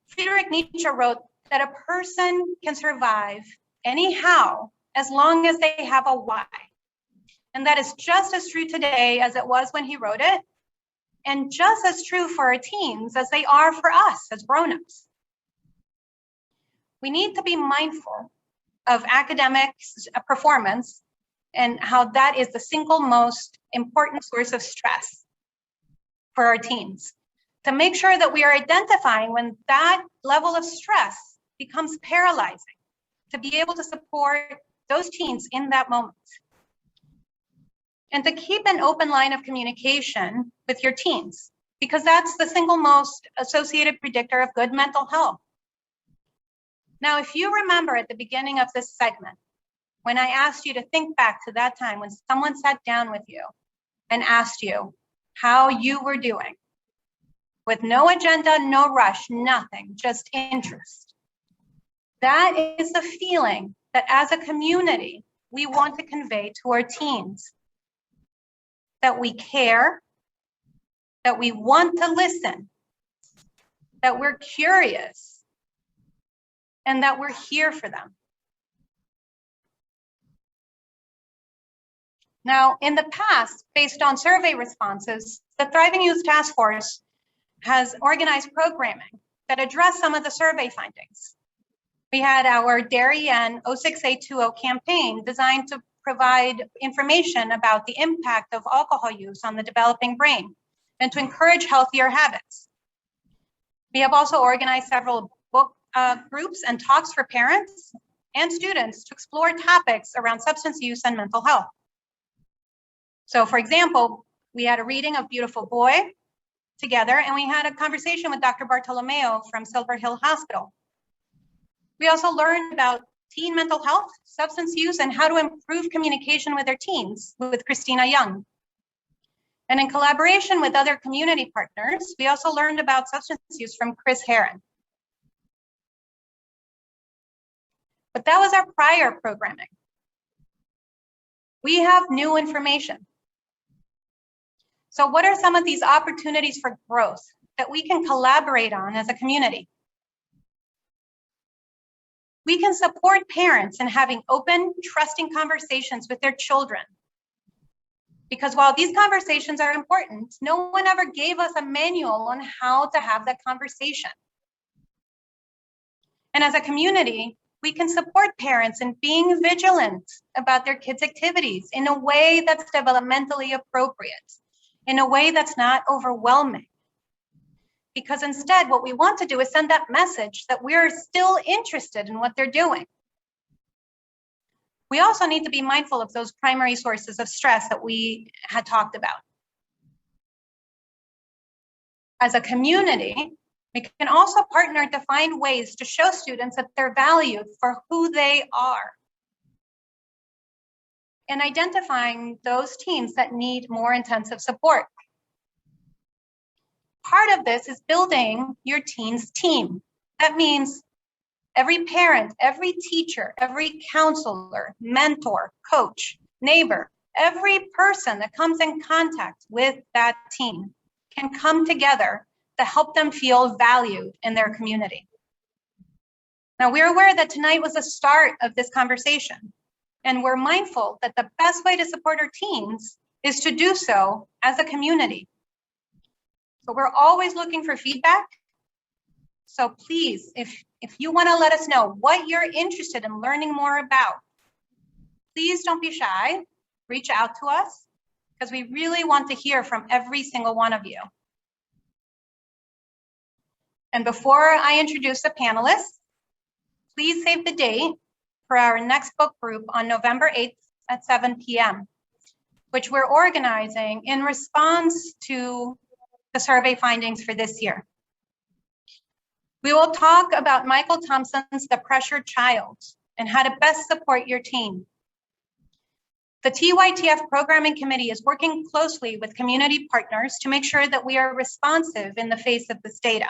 Friedrich Nietzsche wrote that a person can survive anyhow as long as they have a why. And that is just as true today as it was when he wrote it, and just as true for our teens as they are for us as grown-ups. We need to be mindful of academic performance and how that is the single most important source of stress for our teens, to make sure that we are identifying when that level of stress becomes paralyzing, to be able to support those teens in that moment. And to keep an open line of communication with your teens, because that's the single most associated predictor of good mental health. Now, if you remember at the beginning of this segment, when I asked you to think back to that time when someone sat down with you and asked you how you were doing, with no agenda, no rush, nothing, just interest. That is the feeling that as a community, we want to convey to our teens. That we care, that we want to listen, that we're curious, and that we're here for them. Now, in the past, based on survey responses, the Thriving Youth Task Force has organized programming that address some of the survey findings. We had our Darien 06820 campaign designed to provide information about the impact of alcohol use on the developing brain and to encourage healthier habits. We have also organized several book groups and talks for parents and students to explore topics around substance use and mental health. So for example, we had a reading of Beautiful Boy together, and we had a conversation with Dr. Bartolomeo from Silver Hill Hospital. We also learned about teen mental health, substance use, and how to improve communication with their teens with Christina Young. And in collaboration with other community partners, we also learned about substance use from Chris Heron. But that was our prior programming. We have new information. So what are some of these opportunities for growth that we can collaborate on as a community? We can support parents in having open, trusting conversations with their children, Because while these conversations are important, no one ever gave us a manual on how to have that conversation. And as a community, we can support parents in being vigilant about their kids' activities in a way that's developmentally appropriate, in a way that's not overwhelming. Because instead, what we want to do is send that message that we're still interested in what they're doing. We also need to be mindful of those primary sources of stress that we had talked about. As a community, we can also partner to find ways to show students that they're valued for who they are, and identifying those teens that need more intensive support. Part of this is building your teen's team. That means every parent, every teacher, every counselor, mentor, coach, neighbor, every person that comes in contact with that teen can come together to help them feel valued in their community. Now, we're aware that tonight was the start of this conversation, and we're mindful that the best way to support our teens is to do so as a community. So we're always looking for feedback. So please, if you want to let us know what you're interested in learning more about, please don't be shy. Reach out to us, because we really want to hear from every single one of you. And before I introduce the panelists, please save the date for our next book group on November 8th at 7 p.m., which we're organizing in response to the survey findings for this year. We will talk about Michael Thompson's The Pressured Child and how to best support your teen. The TYTF Programming Committee is working closely with community partners to make sure that we are responsive in the face of this data.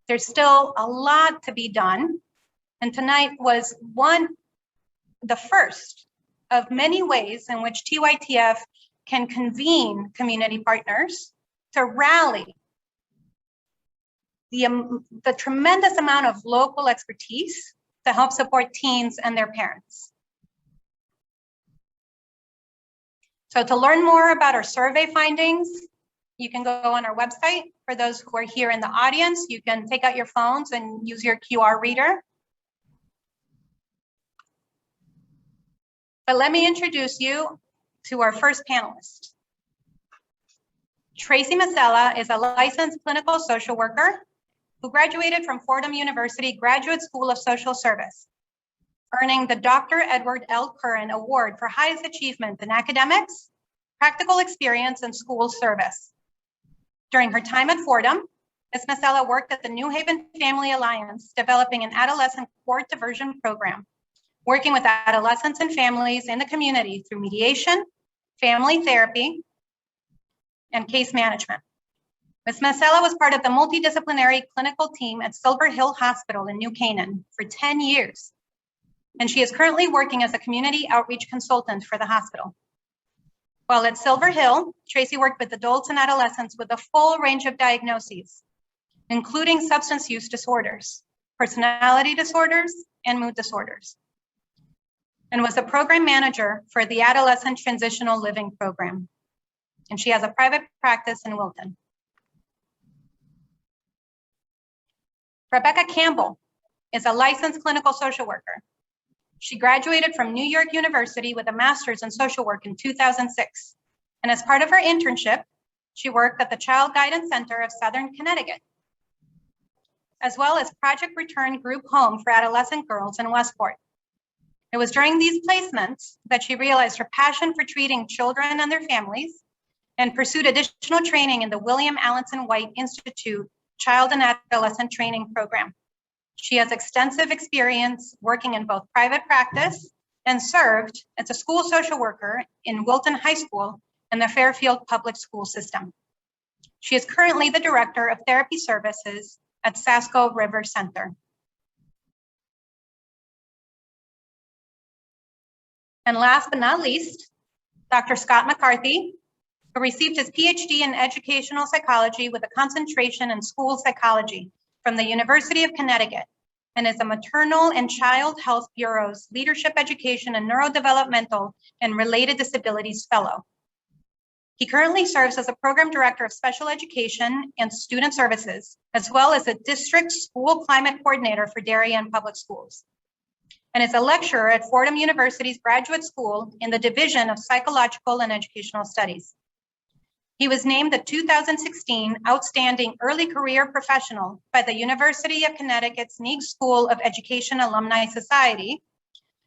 There's still a lot to be done, and tonight was the first of many ways in which TYTF can convene community partners to rally the tremendous amount of local expertise to help support teens and their parents. So to learn more about our survey findings, you can go on our website. For those who are here in the audience, you can take out your phones and use your QR reader. But let me introduce you to our first panelist. Tracey Masella is a licensed clinical social worker who graduated from Fordham University Graduate School of Social Service, earning the Dr. Edward L. Curran Award for highest achievement in academics, practical experience, and school service. During her time at Fordham, Ms. Masella worked at the New Haven Family Alliance, developing an adolescent court diversion program, working with adolescents and families in the community through mediation, family therapy, and case management. Ms. Masella was part of the multidisciplinary clinical team at Silver Hill Hospital in New Canaan for 10 years, and she is currently working as a community outreach consultant for the hospital. While at Silver Hill, Tracey worked with adults and adolescents with a full range of diagnoses, including substance use disorders, personality disorders, and mood disorders, and was the program manager for the Adolescent Transitional Living Program. And she has a private practice in Wilton. Rebecca Campbell is a licensed clinical social worker. She graduated from New York University with a master's in social work in 2006. And as part of her internship, she worked at the Child Guidance Center of Southern Connecticut, as well as Project Return Group Home for Adolescent Girls in Westport. It was during these placements that she realized her passion for treating children and their families and pursued additional training in the William Allenson White Institute Child and Adolescent Training Program. She has extensive experience working in both private practice and served as a school social worker in Wilton High School and the Fairfield Public School System. She is currently the Director of Therapy Services at Sasko River Center. And last but not least, Dr. Scott McCarthy, who received his PhD in educational psychology with a concentration in school psychology from the University of Connecticut, and is a Maternal and Child Health Bureau's Leadership Education and Neurodevelopmental and Related Disabilities Fellow. He currently serves as a program director of special education and student services, as well as a district school climate coordinator for Darien Public Schools, and is a lecturer at Fordham University's Graduate School in the Division of Psychological and Educational Studies. He was named the 2016 Outstanding Early Career Professional by the University of Connecticut's Neig School of Education Alumni Society,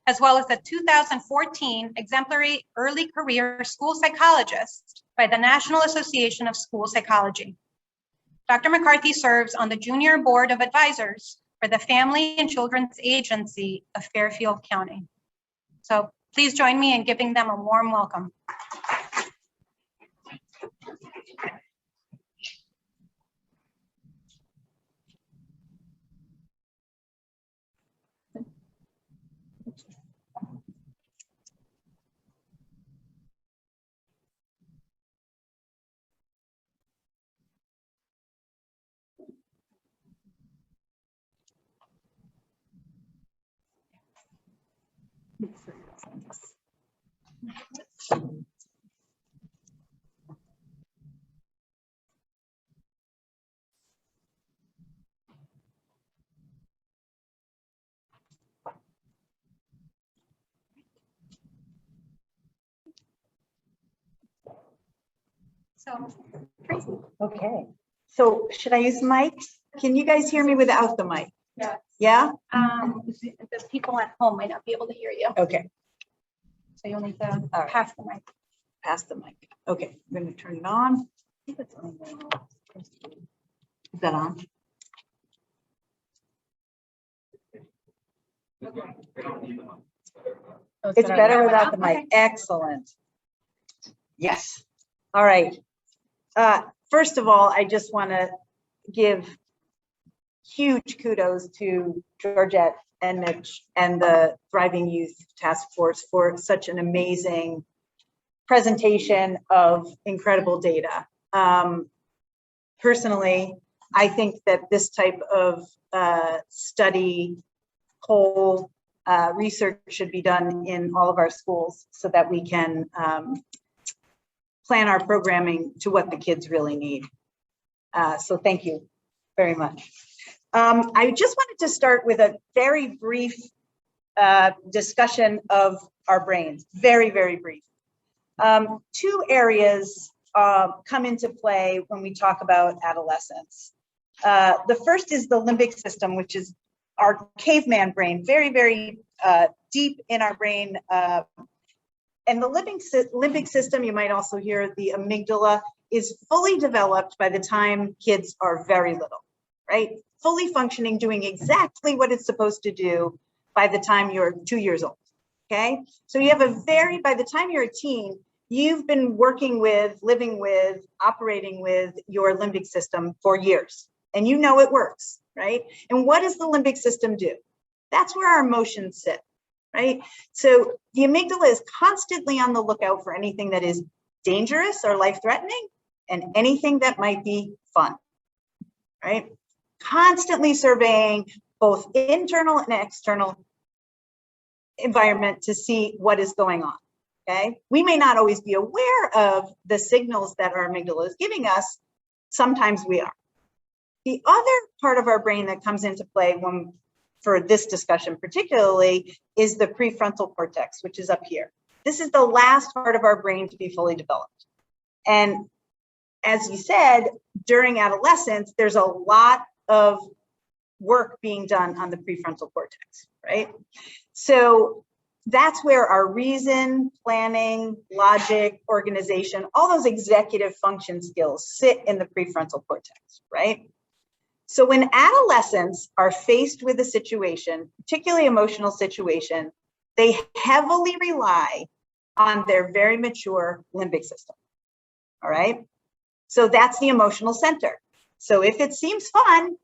as well as the 2014 Exemplary Early Career School Psychologist by the National Association of School Psychology. Dr. McCarthy serves on the Junior Board of Advisors for the Family and Children's Agency of Fairfield County. So please join me in giving them a warm welcome. Tracey. Okay, so should I use the mic? Can you guys hear me without the mic? Yeah. Yeah? The people at home might not be able to hear you, Okay, so you'll need to All right. pass the mic. pass the mic. Okay, I'm going to turn it on. I think it's on now. Is that on? It's better without the mic. Excellent. Yes. All right. First of all, I just want to give huge kudos to Georgette and Mitch and the Thriving Youth Task Force for such an amazing presentation of incredible data. Personally, I think that this type of study, whole research should be done in all of our schools so that we can plan our programming to what the kids really need. So thank you very much. I just wanted to start with a very brief discussion of our brains, very, very brief. Two areas come into play when we talk about adolescence. The first is the limbic system, which is our caveman brain, very, very deep in our brain. And the limbic system, you might also hear the amygdala, is fully developed by the time kids are very little, right? Fully functioning, doing exactly what it's supposed to do by the time you're 2 years old, okay? So you have by the time you're a teen, you've been working with, living with, operating with your limbic system for years, and you know it works, right? And what does the limbic system do? That's where our emotions sit, right? So the amygdala is constantly on the lookout for anything that is dangerous or life-threatening and anything that might be fun, right? Constantly surveying both internal and external environment to see what is going on, okay? We may not always be aware of the signals that our amygdala is giving us. Sometimes we are. The other part of our brain that comes into play for this discussion particularly is the prefrontal cortex, which is up here. This is the last part of our brain to be fully developed. And as you said, during adolescence, there's a lot of work being done on the prefrontal cortex, right? So that's where our reason, planning, logic, organization, all those executive function skills sit in the prefrontal cortex, right? So when adolescents are faced with a situation, particularly emotional situation, they heavily rely on their very mature limbic system, all right? So that's the emotional center. So if it seems fun,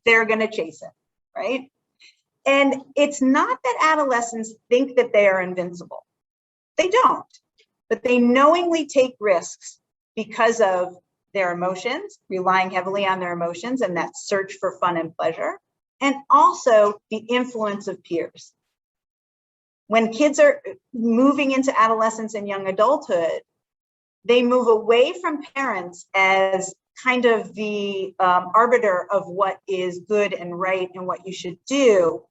they're gonna chase it, right? And it's not that adolescents think that they are invincible. They don't, but they knowingly take risks because of their emotions, relying heavily on their emotions and that search for fun and pleasure, and also the influence of peers. When kids are moving into adolescence and young adulthood, they move away from parents as kind of the arbiter of what is good and right and what you should do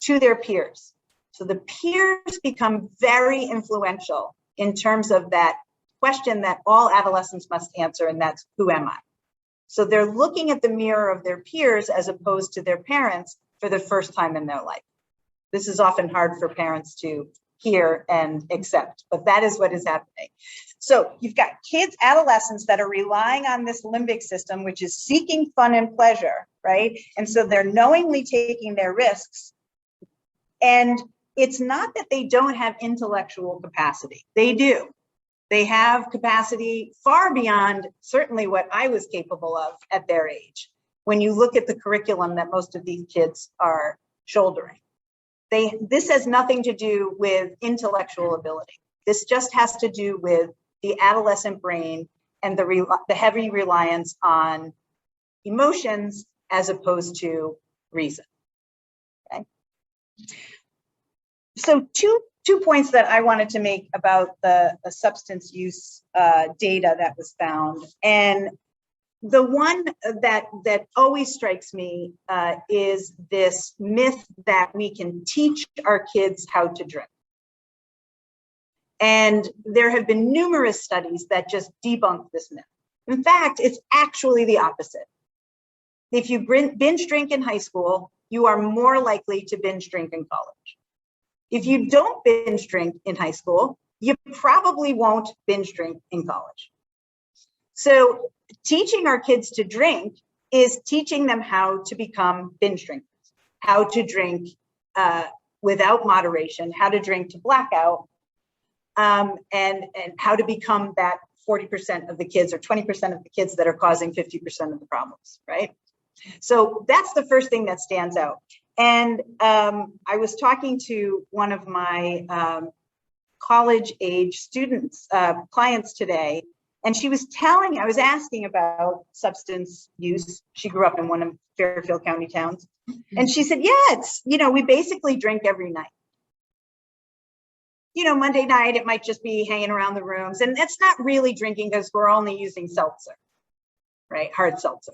to their peers. So the peers become very influential in terms of that question that all adolescents must answer, and that's, who am I? So they're looking at the mirror of their peers as opposed to their parents for the first time in their life. This is often hard for parents to hear and accept, but that is what is happening. So you've got kids, adolescents that are relying on this limbic system, which is seeking fun and pleasure, right? And so they're knowingly taking their risks. And it's not that they don't have intellectual capacity. They do. They have capacity far beyond certainly what I was capable of at their age. When you look at the curriculum that most of these kids are shouldering, this has nothing to do with intellectual ability. This just has to do with the adolescent brain and the heavy reliance on emotions as opposed to reason. Okay. So two points that I wanted to make about the substance use data that was found. And the one that always strikes me is this myth that we can teach our kids how to drink. And there have been numerous studies that just debunk this myth. In fact, it's actually the opposite. If you binge drink in high school, you are more likely to binge drink in college. If you don't binge drink in high school, you probably won't binge drink in college. So teaching our kids to drink is teaching them how to become binge drinkers, how to drink without moderation, how to drink to blackout, and how to become that 40% of the kids or 20% of the kids that are causing 50% of the problems, right? So that's the first thing that stands out. And I was talking to one of my college age students, clients today, and she was I was asking about substance use. She grew up in one of Fairfield County towns. And she said, yeah, it's, we basically drink every night. Monday night, it might just be hanging around the rooms. And that's not really drinking because we're only using seltzer, right? Hard seltzer.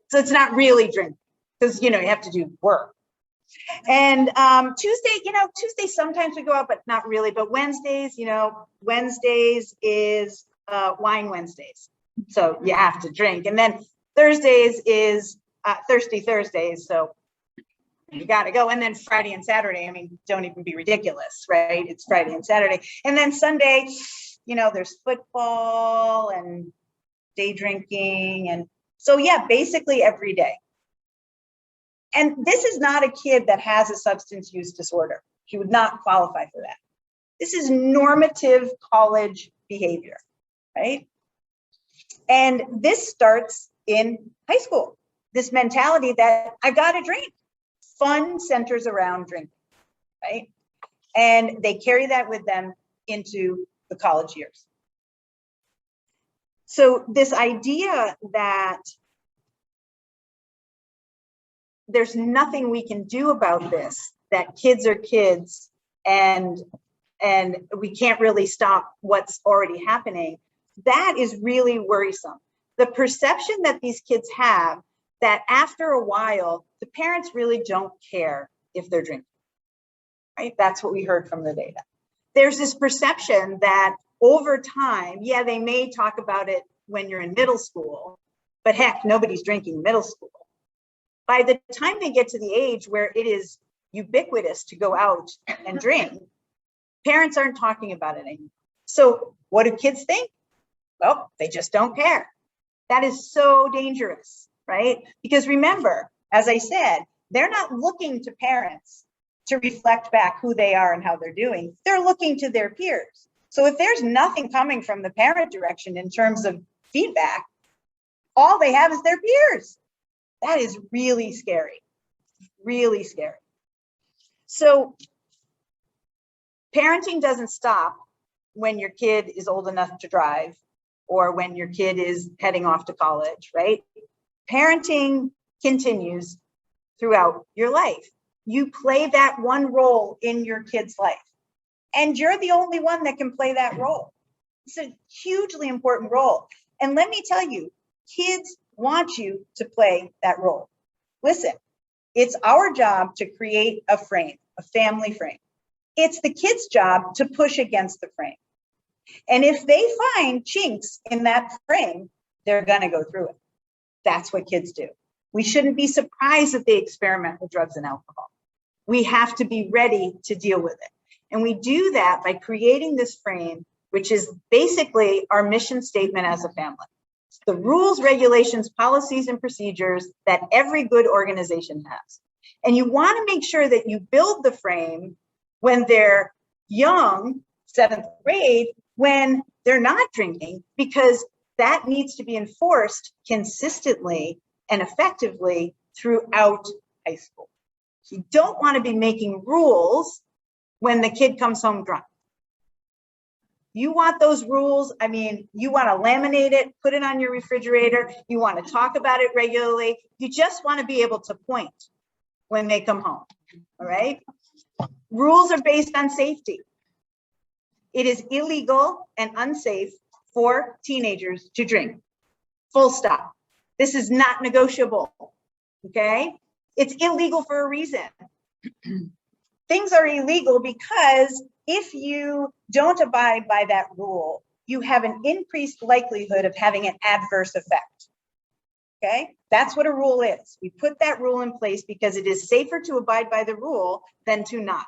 So it's not really drinking because, you have to do work. And Tuesday, sometimes we go out, but not really. But Wednesdays, Wednesdays is wine Wednesdays. So you have to drink. And then Thursdays is Thirsty Thursdays. So you got to go. And then Friday and Saturday, don't even be ridiculous, right? It's Friday and Saturday. And then Sunday, there's football and day drinking. And so, yeah, basically every day. And this is not a kid that has a substance use disorder. She would not qualify for that. This is normative college behavior, right? And this starts in high school. This mentality that I've got to drink. Fun centers around drinking, right? And they carry that with them into the college years. So this idea that there's nothing we can do about this, that kids are kids and we can't really stop what's already happening, that is really worrisome. The perception that these kids have that after a while, the parents really don't care if they're drinking, right? That's what we heard from the data. There's this perception that over time, yeah, they may talk about it when you're in middle school, but heck, nobody's drinking in middle school. By the time they get to the age where it is ubiquitous to go out and drink, parents aren't talking about it anymore. So what do kids think? Well, they just don't care. That is so dangerous, right? Because remember, as I said, they're not looking to parents to reflect back who they are and how they're doing. They're looking to their peers. So if there's nothing coming from the parent direction in terms of feedback, all they have is their peers. That is really scary, really scary. So parenting doesn't stop when your kid is old enough to drive or when your kid is heading off to college, right? Parenting continues throughout your life. You play that one role in your kid's life, and you're the only one that can play that role. It's a hugely important role. And let me tell you, kids want you to play that role. Listen, it's our job to create a frame, a family frame. It's the kids' job to push against the frame. And if they find chinks in that frame, they're going to go through it. That's what kids do. We shouldn't be surprised if they experiment with drugs and alcohol. We have to be ready to deal with it. And we do that by creating this frame, which is basically our mission statement as a family. It's the rules, regulations, policies, and procedures that every good organization has. And you want to make sure that you build the frame when they're young, 7th grade, when they're not drinking, because that needs to be enforced consistently and effectively throughout high school. You don't want to be making rules when the kid comes home drunk. You want those rules, I mean, you want to laminate it, put it on your refrigerator, you want to talk about it regularly. You just want to be able to point when they come home, all right? Rules are based on safety. It is illegal and unsafe for teenagers to drink, full stop. This is not negotiable, okay? It's illegal for a reason. Things are illegal because if you don't abide by that rule, you have an increased likelihood of having an adverse effect, okay? That's what a rule is. We put that rule in place because it is safer to abide by the rule than to not,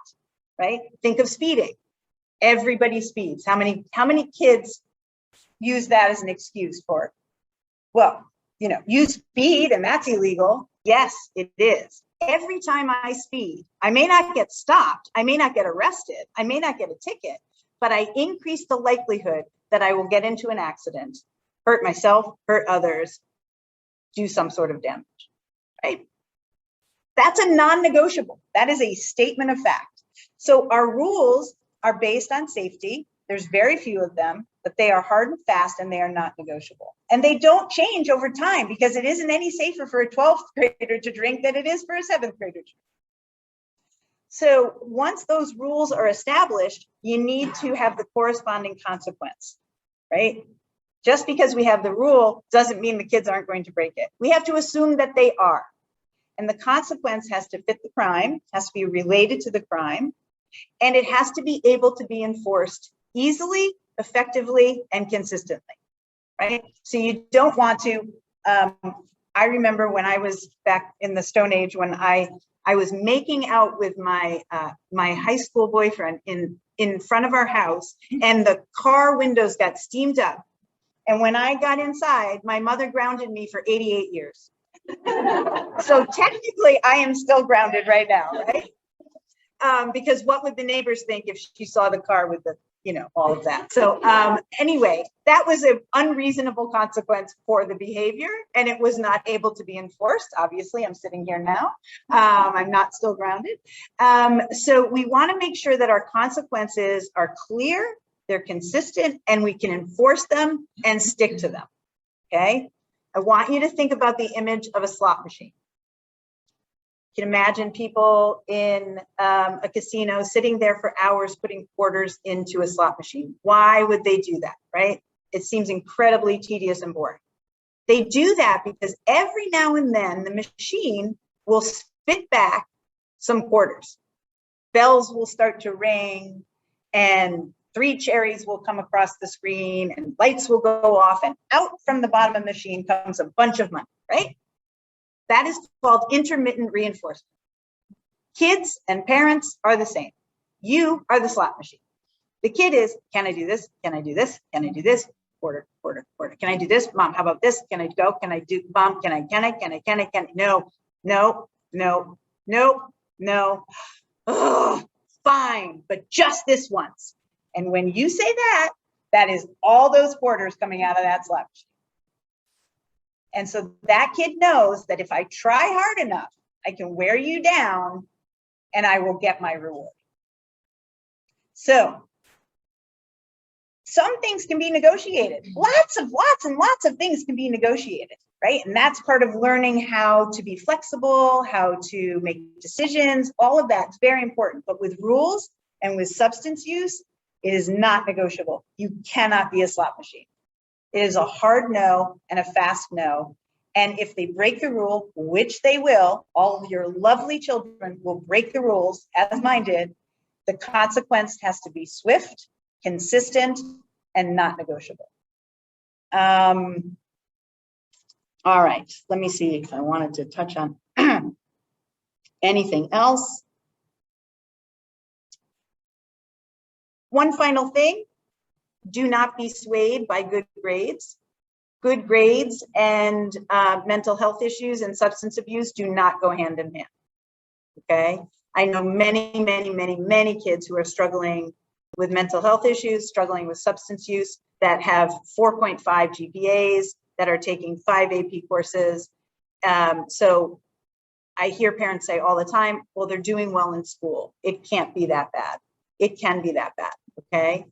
right? Think of speeding. Everybody speeds. How many kids use that as an excuse for it? Well, you know, you speed and that's illegal. Yes, it is. Every time I speed, I may not get stopped, I may not get arrested, I may not get a ticket, but I increase the likelihood that I will get into an accident, hurt myself, hurt others, do some sort of damage, right? That's a non-negotiable. That is a statement of fact. So our rules are based on safety. There's very few of them, but they are hard and fast and they are not negotiable. And they don't change over time because it isn't any safer for a 12th grader to drink than it is for a 7th grader to drink. So once those rules are established, you need to have the corresponding consequence, right? Just because we have the rule doesn't mean the kids aren't going to break it. We have to assume that they are. And the consequence has to fit the crime, has to be related to the crime, and it has to be able to be enforced easily, effectively, and consistently, right? So you don't want to, I remember when I was back in the Stone Age, when I was making out with my my high school boyfriend in front of our house, and the car windows got steamed up. And when I got inside, my mother grounded me for 88 years. So technically I am still grounded right now, right? Because what would the neighbors think if she saw the car with the, you know, all of that. So anyway, that was an unreasonable consequence for the behavior, and it was not able to be enforced. Obviously, I'm sitting here now. I'm not still grounded. So we want to make sure that our consequences are clear, they're consistent, and we can enforce them and stick to them, okay? I want you to think about the image of a slot machine. You can imagine people in a casino sitting there for hours putting quarters into a slot machine. Why would they do that, right? It seems incredibly tedious and boring. They do that because every now and then the machine will spit back some quarters. Bells will start to ring and 3 cherries will come across the screen and lights will go off, and out from the bottom of the machine comes a bunch of money, right? That is called intermittent reinforcement. Kids and parents are the same. You are the slot machine. The kid is, can I do this? Can I do this? Can I do this? Quarter, quarter, quarter. Can I do this? Mom, how about this? Can I go? Can I do, Mom, can I? No, no, no, no, no. Oh, fine, but just this once. And when you say that, that is all those quarters coming out of that slot machine. And so that kid knows that if I try hard enough, I can wear you down and I will get my reward. So some things can be negotiated. Lots and lots of things can be negotiated, right? And that's part of learning how to be flexible, how to make decisions, all of that's very important. But with rules and with substance use, It is not negotiable. You cannot be a slot machine. It is a hard no and a fast no. And if they break the rule, which they will, all of your lovely children will break the rules, as mine did, the consequence has to be swift, consistent, and not negotiable. All right, let me see if I wanted to touch on anything else. One final thing, do not be swayed by good grades. Good grades and mental health issues and substance abuse do not go hand in hand, okay? I know many kids who are struggling with mental health issues, struggling with substance use, that have 4.5 GPAs, that are taking 5 AP courses. So I hear parents say all the time, well, they're doing well in school. It can't be that bad. It can be that bad, okay?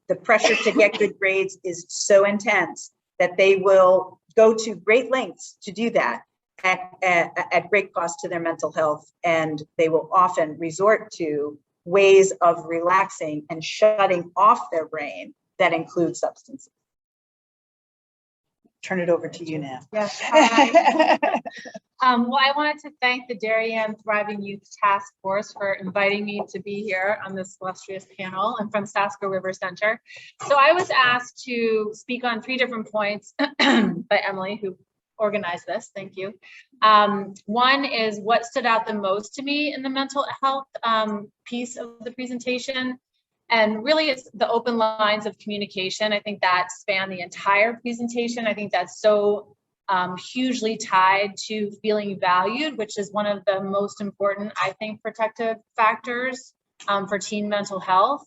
The pressure to get good grades is so intense that they will go to great lengths to do that at great cost to their mental health. And they will often resort to ways of relaxing and shutting off their brain that include substances. Turn it over to you now. Yes. Hi. Well, I wanted to thank the Darien Thriving Youth Task Force for inviting me to be here on this illustrious panel. I'm from Sasko River Center. So I was asked to speak on 3 different points by Emily, who organized this. Thank you. One is what stood out the most to me in the mental health piece of the presentation. And really, it's the open lines of communication. I think that span the entire presentation. I think that's so hugely tied to feeling valued, which is one of the most important, I think, protective factors for teen mental health.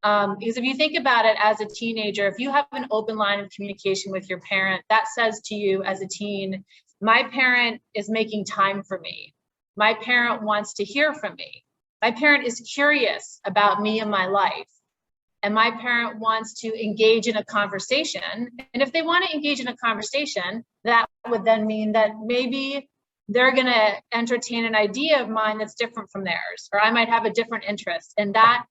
Because if you think about it as a teenager, if you have an open line of communication with your parent, that says to you as a teen, my parent is making time for me. My parent wants to hear from me. My parent is curious about me and my life. And my parent wants to engage in a conversation. And if they want to engage in a conversation, that would then mean that maybe they're going to entertain an idea of mine that's different from theirs, or I might have a different interest. And that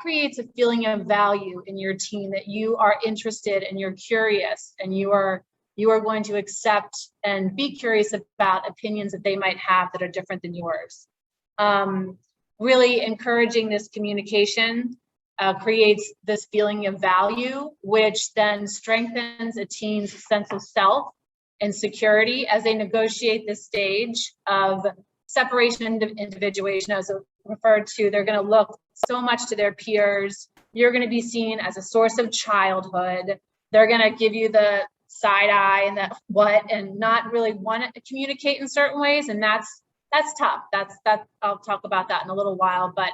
creates a feeling of value in your teen, that you are interested and you're curious and you are going to accept and be curious about opinions that they might have that are different than yours. Really encouraging this communication creates this feeling of value, which then strengthens a teen's sense of self and security as they negotiate this stage of separation and individuation. As referred to, they're going to look so much to their peers. You're going to be seen as a source of childhood. They're going to give you the side eye and the what, and not really want to communicate in certain ways. And that's tough. That's I'll talk about that in a little while, but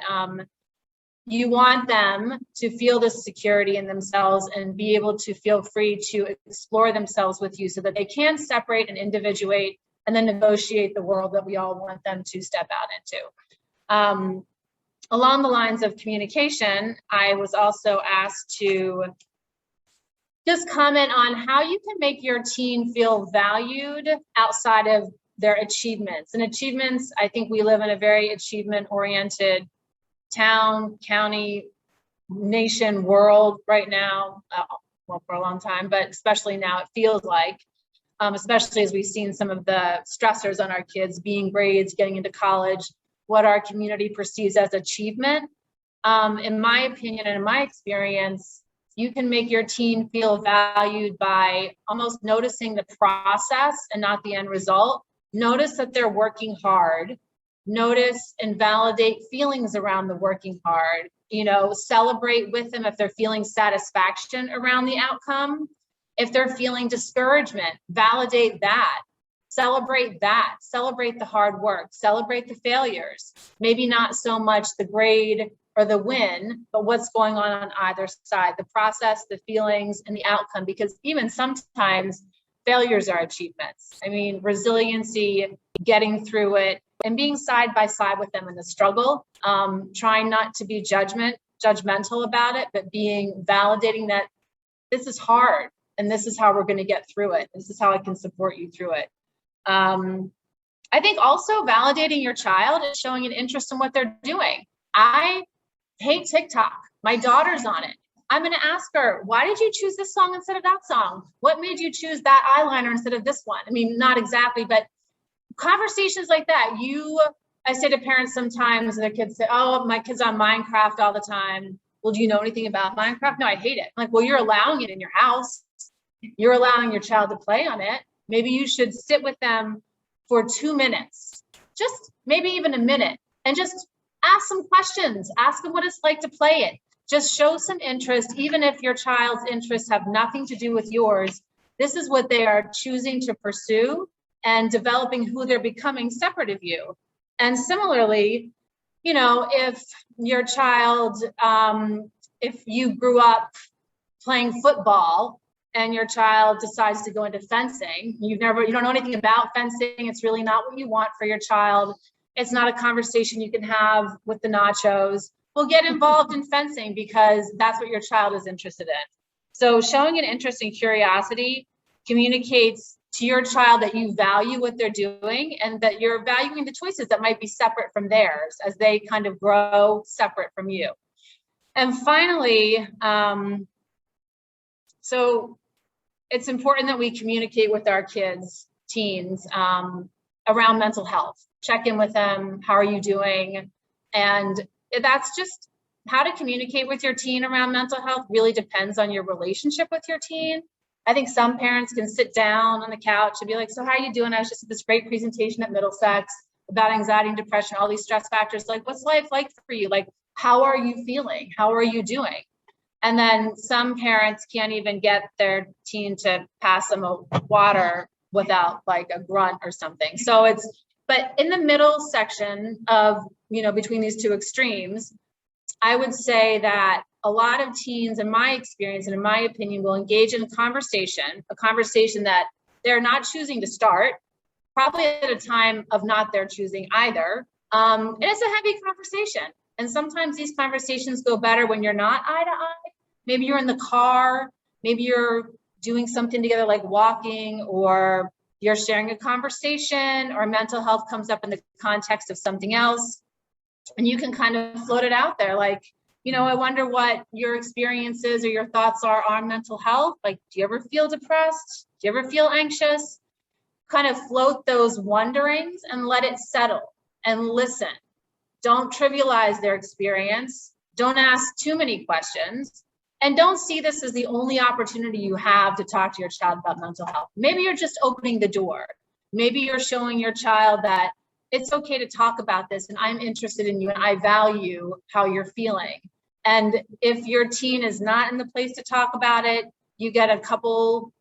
you want them to feel this security in themselves and be able to feel free to explore themselves with you so that they can separate and individuate and then negotiate the world that we all want them to step out into. Along the lines of communication, I was also asked to just comment on how you can make your teen feel valued outside of their achievements. And achievements, I think we live in a very achievement-oriented town, county, nation, world right now, well, for a long time, but especially now it feels like, especially as we've seen some of the stressors on our kids, being grades, getting into college, what our community perceives as achievement. In my opinion and in my experience, you can make your teen feel valued by almost noticing the process and not the end result. Notice that they're working hard. Notice and validate feelings around the working hard. You know, celebrate with them if they're feeling satisfaction around the outcome. If they're feeling discouragement, validate that. Celebrate that. Celebrate the hard work. Celebrate the failures. Maybe not so much the grade or the win, but what's going on either side, the process, the feelings, and the outcome, because even sometimes failures are achievements. I mean, resiliency, getting through it, and being side by side with them in the struggle, trying not to be judgmental about it, but validating that this is hard and this is how we're going to get through it. This is how I can support you through it. I think also validating your child and showing an interest in what they're doing. I hate TikTok. My daughter's on it. I'm going to ask her, why did you choose this song instead of that song? What made you choose that eyeliner instead of this one? I mean, not exactly, but conversations like that. I say to parents sometimes, their kids say, oh, my kid's on Minecraft all the time. Well, do you know anything about Minecraft? No, I hate it. I'm like, well, you're allowing it in your house. You're allowing your child to play on it. Maybe you should sit with them for 2 minutes, just maybe even a minute, and just ask some questions. Ask them what it's like to play it. Just show some interest, even if your child's interests have nothing to do with yours. This is what they are choosing to pursue and developing who they're becoming separate of you. And similarly, you know, if your child, if you grew up playing football and your child decides to go into fencing, you don't know anything about fencing. It's really not what you want for your child. It's not a conversation you can have with the nachos. Well, get involved in fencing because that's what your child is interested in. So showing an interest and curiosity communicates to your child that you value what they're doing and that you're valuing the choices that might be separate from theirs as they kind of grow separate from you. And finally, so it's important that we communicate with our kids, teens, around mental health. Check in with them. How are you doing? And that's just how to communicate with your teen around mental health really depends on your relationship with your teen. I think some parents can sit down on the couch and be like, so how are you doing? I was just at this great presentation at Middlesex about anxiety and depression, all these stress factors. Like, what's life like for you? Like, how are you feeling? How are you doing? And then some parents can't even get their teen to pass them a water without like a grunt or something. So but in the middle section of, you know, between these two extremes, I would say that a lot of teens, in my experience and in my opinion, will engage in a conversation that they're not choosing to start, probably at a time of not their choosing either. And it's a heavy conversation. And sometimes these conversations go better when you're not eye to eye. Maybe you're in the car, maybe you're doing something together like walking, or you're sharing a conversation, or mental health comes up in the context of something else. And you can kind of float it out there like, you know, I wonder what your experiences or your thoughts are on mental health. Like, do you ever feel depressed? Do you ever feel anxious? Kind of float those wonderings and let it settle and listen. Don't trivialize their experience. Don't ask too many questions. And don't see this as the only opportunity you have to talk to your child about mental health. Maybe you're just opening the door. Maybe you're showing your child that it's okay to talk about this and I'm interested in you and I value how you're feeling. And if your teen is not in the place to talk about it, you get a couple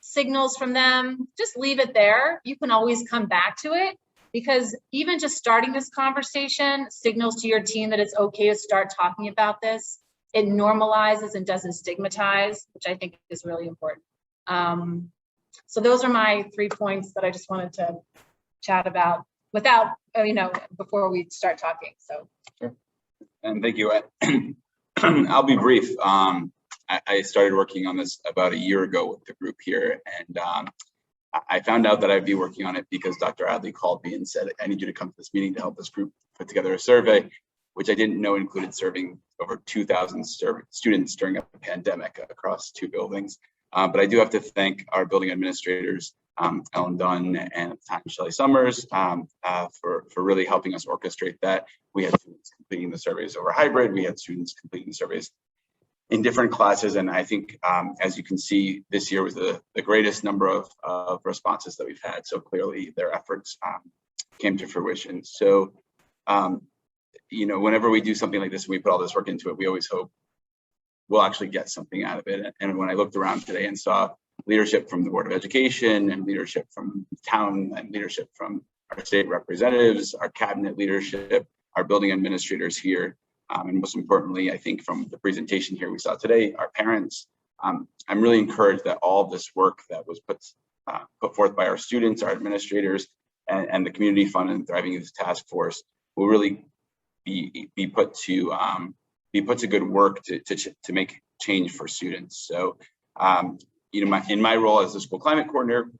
signals from them, just leave it there. You can always come back to it because even just starting this conversation signals to your teen that it's okay to start talking about this. It normalizes and doesn't stigmatize, which I think is really important. So those are my 3 points that I just wanted to chat about without, you know, before we start talking. So. Sure. And thank you. I'll be brief. I started working on this about a year ago with the group here, and I found out that I'd be working on it because Dr. Adley called me and said, I need you to come to this meeting to help this group put together a survey, which I didn't know included serving over 2,000 students during a pandemic across 2 buildings. But I do have to thank our building administrators, Ellen Dunn and at the time Shelley Summers, for really helping us orchestrate that. We had students completing the surveys over hybrid. We had students completing the surveys in different classes. And I think, as you can see, this year was the greatest number of responses that we've had. So clearly their efforts came to fruition. So, you know, whenever we do something like this, we put all this work into it, we always hope we'll actually get something out of it. And when I looked around today and saw leadership from the Board of Education and leadership from the town and leadership from our state representatives, our cabinet leadership, our building administrators here, and most importantly, I think from the presentation here we saw today, our parents, I'm really encouraged that all of this work that was put forth by our students, our administrators, and the Community Fund and Thriving Youth Task Force will really be put to good work to make change for students. So, you know, in my role as the school climate coordinator,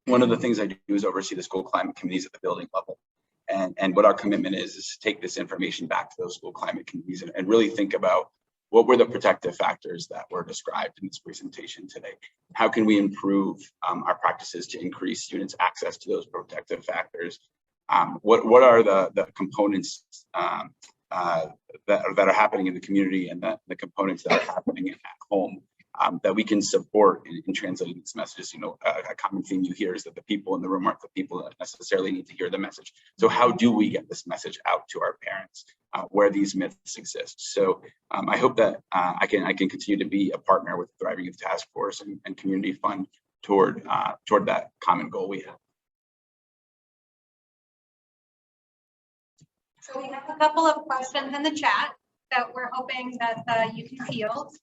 one of the things I do is oversee the school climate committees at the building level. And what our commitment is to take this information back to those school climate committees and really think about what were the protective factors that were described in this presentation today. How can we improve our practices to increase students' access to those protective factors? What are the components that are happening in the community and the components that are happening at home that we can support in translating these messages? You know, a common theme you hear is that the people in the room aren't the people that necessarily need to hear the message. So how do we get this message out to our parents where these myths exist? So I hope that I can continue to be a partner with the Thriving Youth Task Force and Community Fund toward that common goal we have. So we have a couple of questions in the chat that we're hoping that you can field.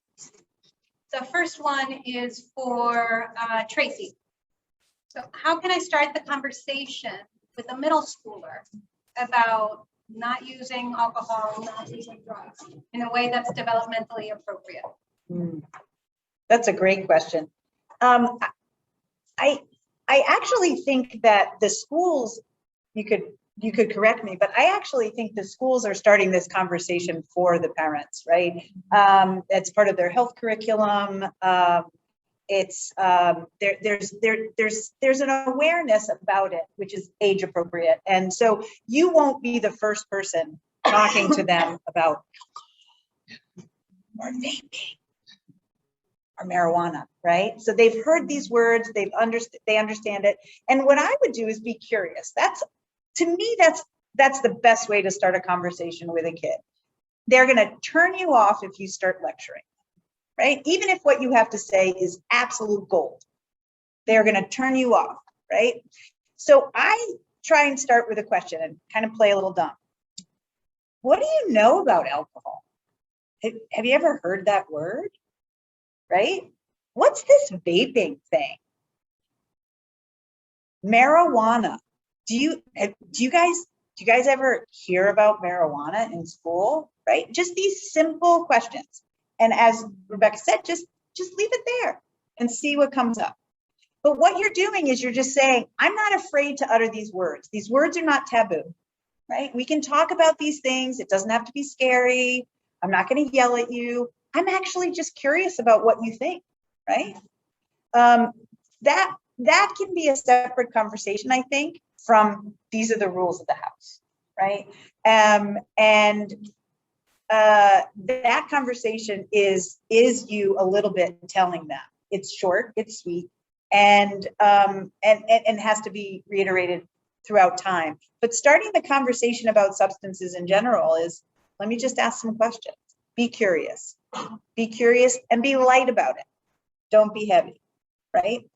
The first one is for Tracey. So how can I start the conversation with a middle schooler about not using alcohol, not using drugs in a way that's developmentally appropriate? That's a great question. I actually think that the schools, you could correct me, but I actually think the schools are starting this conversation for the parents, right? That's part of their health curriculum. There's an awareness about it, which is age appropriate. And so you won't be the first person talking to them about or vaping or marijuana, right? So they've heard these words, they understand it. And what I would do is be curious. To me, that's the best way to start a conversation with a kid. They're going to turn you off if you start lecturing, right? Even if what you have to say is absolute gold, they're going to turn you off, right? So I try and start with a question and kind of play a little dumb. What do you know about alcohol? Have you ever heard that word, right? What's this vaping thing? Marijuana. Do you guys ever hear about marijuana in school, right? Just these simple questions. And as Rebecca said, just leave it there and see what comes up. But what you're doing is you're just saying, I'm not afraid to utter these words. These words are not taboo, right? We can talk about these things. It doesn't have to be scary. I'm not going to yell at you. I'm actually just curious about what you think, right? That can be a separate conversation, I think, from these are the rules of the house, right? That conversation is you a little bit telling them. It's short, it's sweet, and has to be reiterated throughout time. But starting the conversation about substances in general is, let me just ask some questions. Be curious and be light about it. Don't be heavy, right?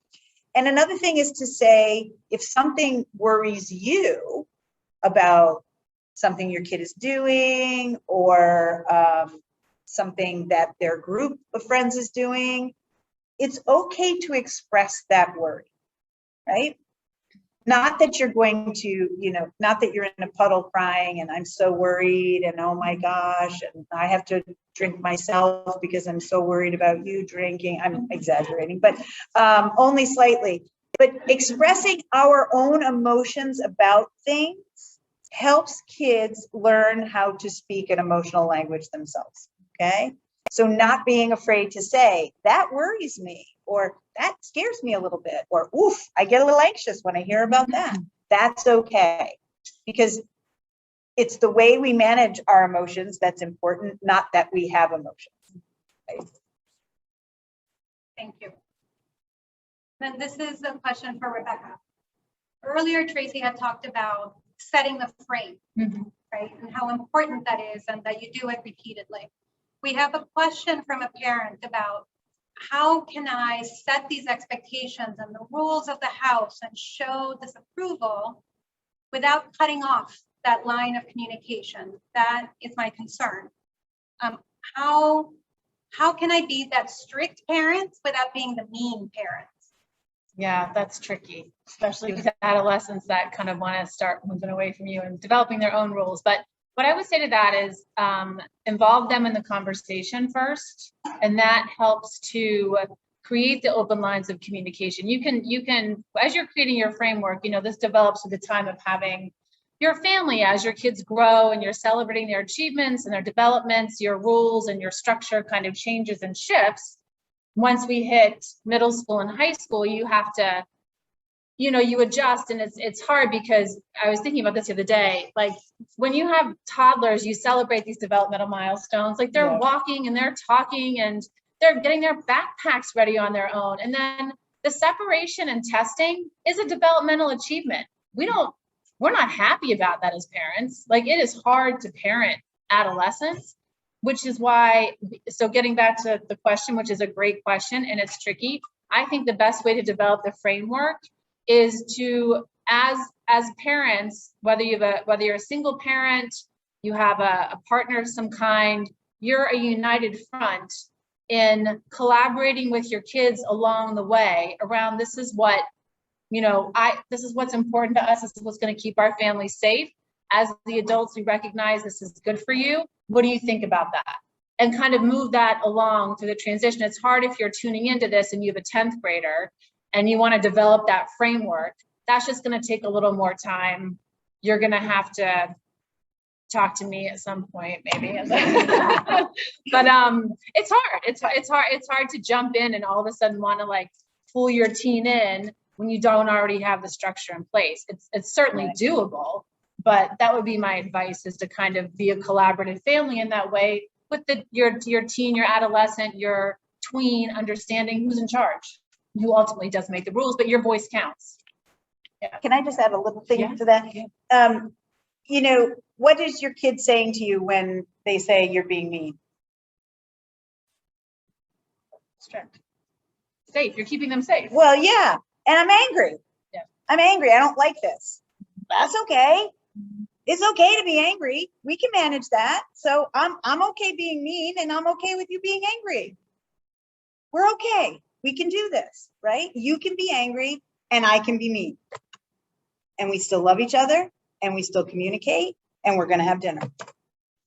And another thing is to say, if something worries you about something your kid is doing or something that their group of friends is doing, it's okay to express that worry, right? Not that you're going to, not that you're in a puddle crying and I'm so worried and oh my gosh, and I have to drink myself because I'm so worried about you drinking. I'm exaggerating, but only slightly. But expressing our own emotions about things helps kids learn how to speak an emotional language themselves, okay? So not being afraid to say, that worries me, or that scares me a little bit, or oof, I get a little anxious when I hear about that. That's okay, because it's the way we manage our emotions that's important, not that we have emotions. Right? Thank you. Then this is a question for Rebecca. Earlier, Tracey had talked about setting the frame, right? And how important that is and that you do it repeatedly. We have a question from a parent about how can I set these expectations and the rules of the house and show disapproval without cutting off that line of communication? That is my concern. How can I be that strict parent without being the mean parent? Yeah, that's tricky, especially with adolescents that kind of want to start moving away from you and developing their own rules. But what I would say to that is involve them in the conversation first, and that helps to create the open lines of communication. You can, as you're creating your framework, this develops with the time of having your family, as your kids grow and you're celebrating their achievements and their developments, your rules and your structure kind of changes and shifts. Once we hit middle school and high school, you have to, you know, you adjust, and it's hard because I was thinking about this the other day. Like when you have toddlers, you celebrate these developmental milestones. Like they're walking and they're talking and they're getting their backpacks ready on their own. And then the separation and testing is a developmental achievement. We're not happy about that as parents. Like it is hard to parent adolescents, which is why, so getting back to the question, which is a great question and it's tricky. I think the best way to develop the framework is to, as parents, whether you're a single parent, you have a partner of some kind, you're a united front in collaborating with your kids along the way around, this is what, you know, this is what's important to us. This is what's going to keep our family safe. As the adults, we recognize this is good for you. What do you think about that? And kind of move that along through the transition. It's hard if you're tuning into this and you have a 10th grader and you want to develop that framework. That's just going to take a little more time. You're going to have to talk to me at some point, maybe. But it's hard. It's hard to jump in and all of a sudden want to like pull your teen in when you don't already have the structure in place. It's certainly doable, but that would be my advice, is to kind of be a collaborative family in that way with your teen, your adolescent, your tween, understanding who's in charge, who ultimately does make the rules, but your voice counts. Yeah. Can I just add a little thing to that? You know, what is your kid saying to you when they say you're being mean? Strict. Safe. You're keeping them safe. Well, yeah. And I'm angry. Yeah. I'm angry. I don't like this. That's okay. It's okay to be angry. We can manage that. So I'm okay being mean, and I'm okay with you being angry. We're okay. We can do this, right? You can be angry and I can be mean. And we still love each other and we still communicate, and we're going to have dinner.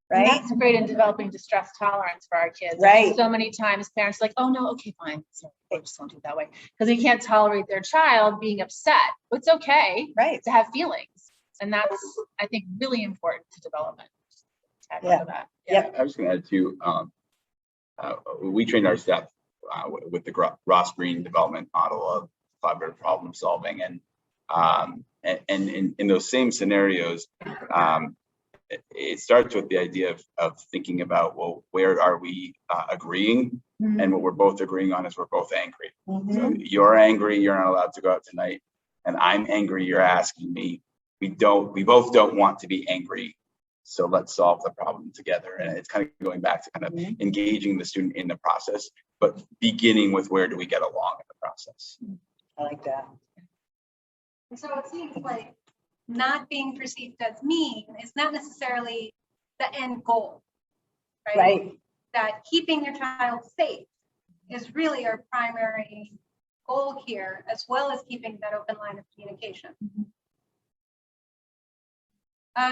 Right. And that's great in developing distress tolerance for our kids. Right. So many times parents are like, oh no, okay, fine. So I just won't do it that way. Because they can't tolerate their child being upset. It's okay, right, to have feelings. And that's, I think, really important to development. Yeah. Yeah. I was going to add too, we trained our staff with the Ross Green development model of collaborative problem solving. And in those same scenarios, it starts with the idea of thinking about, well, where are we agreeing? Mm-hmm. And what we're both agreeing on is we're both angry. Mm-hmm. So you're angry, you're not allowed to go out tonight. And I'm angry, you're asking me. We both don't want to be angry. So let's solve the problem together. And it's kind of going back to kind of engaging the student in the process, but beginning with where do we get along in the process. I like that. So it seems like not being perceived as mean is not necessarily the end goal, right? Right. That keeping your child safe is really our primary goal here, as well as keeping that open line of communication.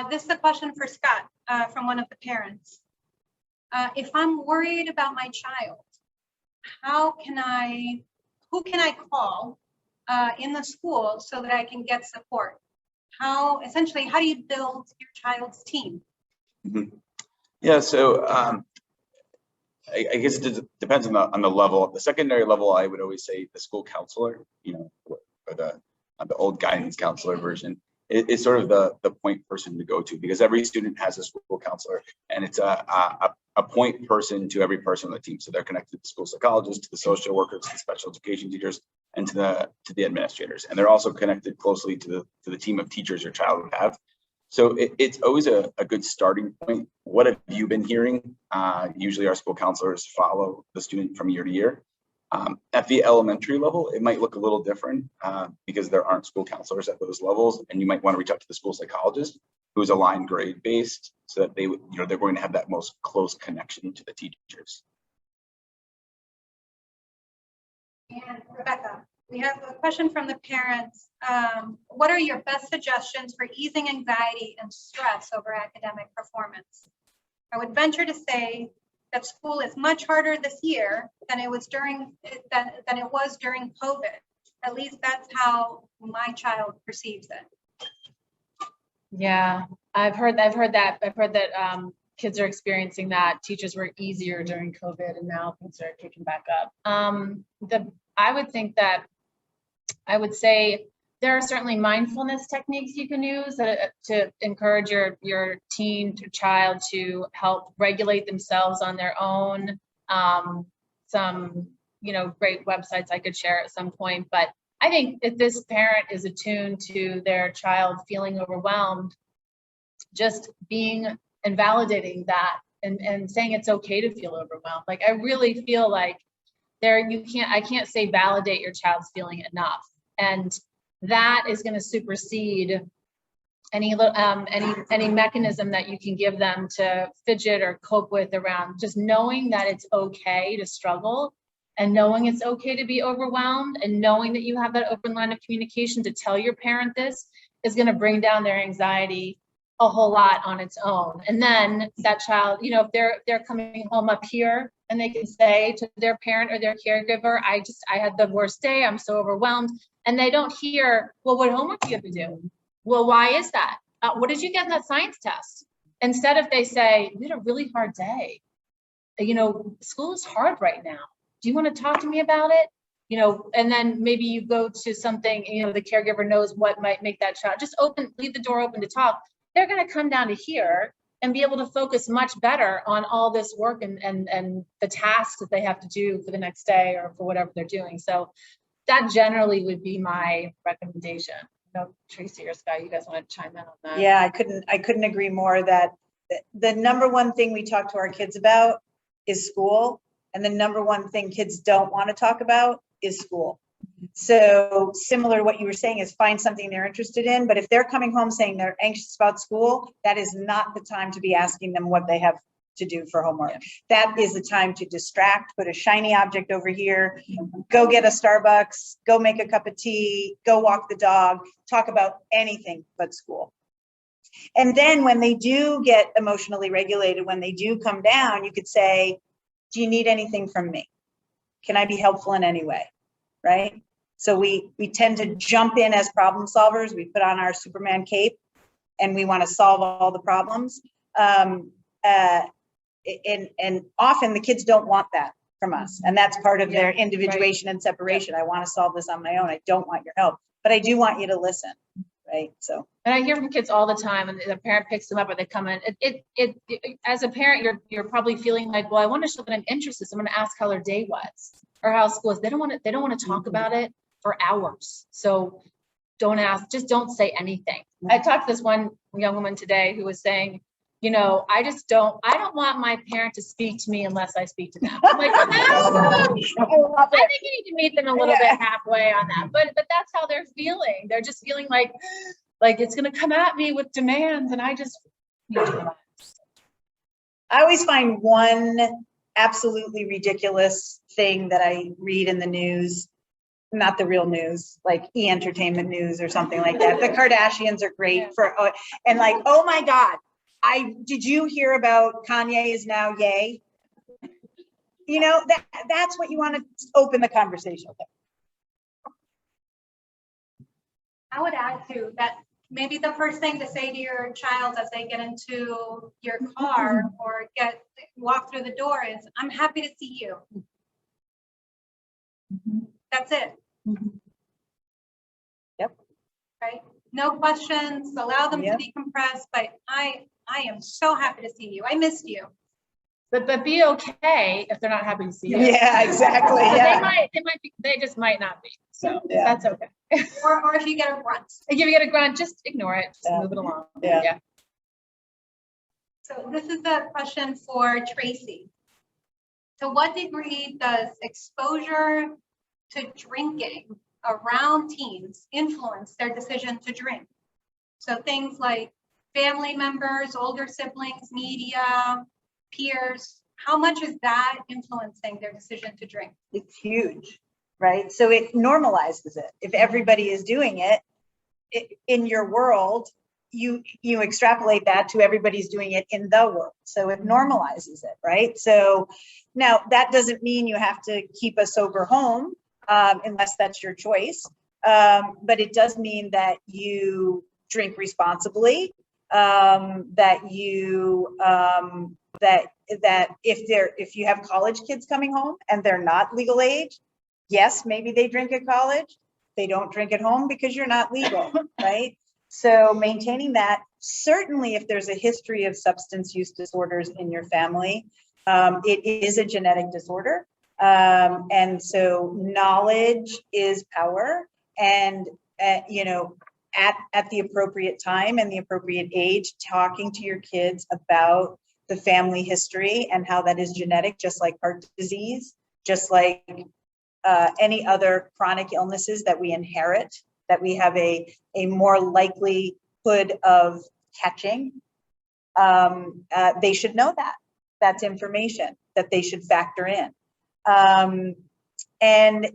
This is a question for Scott from one of the parents. If I'm worried about my child, who can I call in the school so that I can get support? How do you build your child's team? Mm-hmm. Yeah, so I guess it depends on the level. At the secondary level, I would always say the school counselor, or the old guidance counselor version, is sort of the point person to go to, because every student has a school counselor, and it's a point person to every person on the team. So they're connected to the school psychologist, to the social workers, to the special education teachers, and to the administrators. And they're also connected closely to the team of teachers your child would have. So it's always a good starting point. What have you been hearing? Usually our school counselors follow the student from year to year. At the elementary level, it might look a little different because there aren't school counselors at those levels, and you might want to reach out to the school psychologist, who is aligned grade based, so that they're going to have that most close connection to the teachers. And Rebecca, we have a question from the parents. What are your best suggestions for easing anxiety and stress over academic performance? I would venture to say that school is much harder this year than it was during COVID. At least that's how my child perceives it. Yeah, I've heard that. I've heard that kids are experiencing that. Teachers were easier during COVID, and now things are kicking back up. I would say there are certainly mindfulness techniques you can use to encourage your teen to child to help regulate themselves on their own. Some great websites I could share at some point, but I think if this parent is attuned to their child feeling overwhelmed, just being and validating that and saying it's okay to feel overwhelmed. Like, I really feel like I can't say validate your child's feeling enough. And that is going to supersede any mechanism that you can give them to fidget or cope with around just knowing that it's okay to struggle, and knowing it's okay to be overwhelmed, and knowing that you have that open line of communication to tell your parent this is going to bring down their anxiety a whole lot on its own. And then that child, if they're coming home up here and they can say to their parent or their caregiver, I had the worst day, I'm so overwhelmed. And they don't hear, well, what homework do you have to do? Well, why is that? What did you get in that science test? Instead, if they say, we had a really hard day, school is hard right now. Do you want to talk to me about it? And then maybe you go to something, the caregiver knows what might make that child just leave the door open to talk. They're going to come down to here and be able to focus much better on all this work and the tasks that they have to do for the next day or for whatever they're doing. So that generally would be my recommendation. Tracey or Scott, you guys want to chime in on that? Yeah, I couldn't agree more that the number one thing we talk to our kids about is school. And the number one thing kids don't want to talk about is school. So similar to what you were saying is find something they're interested in. But if they're coming home saying they're anxious about school, that is not the time to be asking them what they have to do for homework. Yeah. That is the time to distract, put a shiny object over here, go get a Starbucks, go make a cup of tea, go walk the dog, talk about anything but school. And then when they do get emotionally regulated, when they do come down, you could say, do you need anything from me? Can I be helpful in any way? Right? So we tend to jump in as problem solvers. We put on our Superman cape and we want to solve all the problems. And often the kids don't want that from us. And that's part of their individuation and separation. I want to solve this on my own. I don't want your help, but I do want you to listen. Right. So, and I hear from kids all the time, and the parent picks them up or they come in. It as a parent, you're probably feeling like, well, I want to show that I'm interested. So I'm going to ask how their day was or how school is. They don't want to talk about it for hours. So don't ask, just don't say anything. I talked to this one young woman today who was saying, I don't want my parent to speak to me unless I speak to them. I'm like, well, I think you need to meet them a little bit halfway on that. But that's how they're feeling. They're just feeling like it's going to come at me with demands, and I just need to relax. I always find one absolutely ridiculous thing that I read in the news, not the real news, like E-Entertainment News or something like that. The Kardashians are great and like, oh my God. Did you hear about Kanye is now yay? That's what you want to open the conversation with. I would add to that, maybe the first thing to say to your child as they get into your car or walk through the door is, I'm happy to see you. That's it. Yep. Right? No questions, allow them to decompress, but I am so happy to see you. I missed you. But be okay if they're not happy to see you. Yeah, exactly. Yeah. They just might not be. So that's okay. or if you get a grunt. If you get a grunt, just ignore it. Just move it along. Yeah. So this is a question for Tracey. To what degree does exposure to drinking around teens influence their decision to drink? So things like family members, older siblings, media, peers, how much is that influencing their decision to drink? It's huge, right? So it normalizes it. If everybody is doing it in your world, you extrapolate that to everybody's doing it in the world. So it normalizes it, right? So now that doesn't mean you have to keep a sober home unless that's your choice. But it does mean that you drink responsibly. that you that if you have college kids coming home and they're not legal age, yes, maybe they drink at college. They don't drink at home because you're not legal, right? So maintaining that, certainly if there's a history of substance use disorders in your family, it is a genetic disorder. And so knowledge is power, and you know, at the appropriate time and the appropriate age, talking to your kids about the family history and how that is genetic, just like heart disease, just like any other chronic illnesses that we inherit, that we have a more likelihood of catching. They should know that. That's information that they should factor in. And,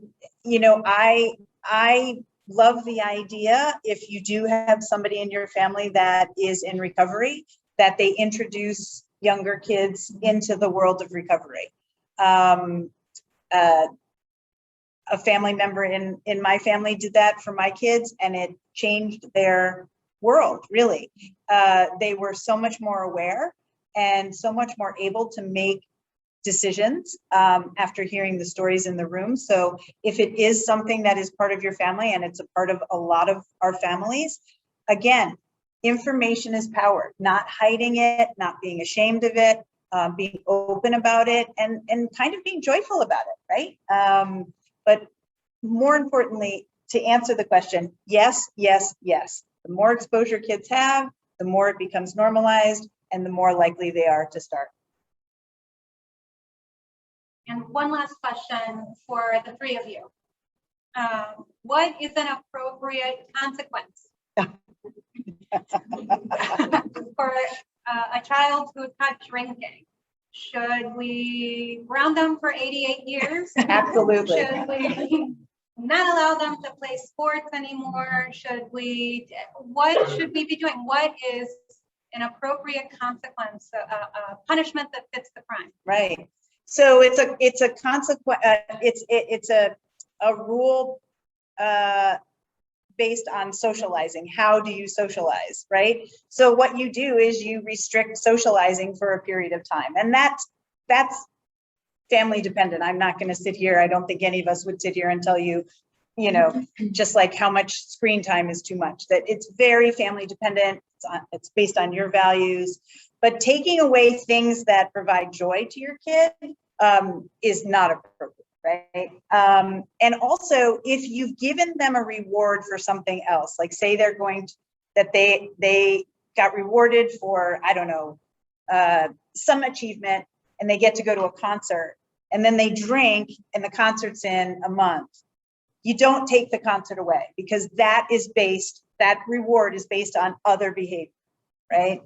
you know, I love the idea, if you do have somebody in your family that is in recovery, that they introduce younger kids into the world of recovery. A family member in my family did that for my kids, and it changed their world, really. They were so much more aware and so much more able to make decisions after hearing the stories in the room. So if it is something that is part of your family, and it's a part of a lot of our families, again, information is power, not hiding it, not being ashamed of it, being open about it, and kind of being joyful about it, right? But more importantly, to answer the question, yes, yes, yes. The more exposure kids have, the more it becomes normalized, and the more likely they are to start. And one last question for the three of you. What is an appropriate consequence for a child who's caught drinking? Should we ground them for 88 years? Absolutely. Should we not allow them to play sports anymore? What should we be doing? What is an appropriate consequence, a punishment that fits the crime? Right. So it's a consequence. It's a rule based on socializing. How do you socialize, right? So what you do is you restrict socializing for a period of time, and that's family dependent. I'm not going to sit here. I don't think any of us would sit here and tell you, you know, just like how much screen time is too much. That it's very family dependent. It's based on your values. But taking away things that provide joy to your kid is not appropriate, right? And also, if you've given them a reward for something else, like say they're going to, that they got rewarded for, I don't know, some achievement, and they get to go to a concert, and then they drink, and the concert's in a month. You don't take the concert away, because that reward is based on other behavior, right?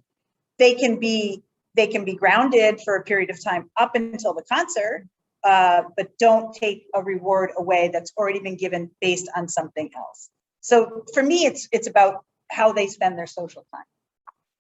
They can be grounded for a period of time up until the concert, but don't take a reward away that's already been given based on something else. So for me, it's about how they spend their social time.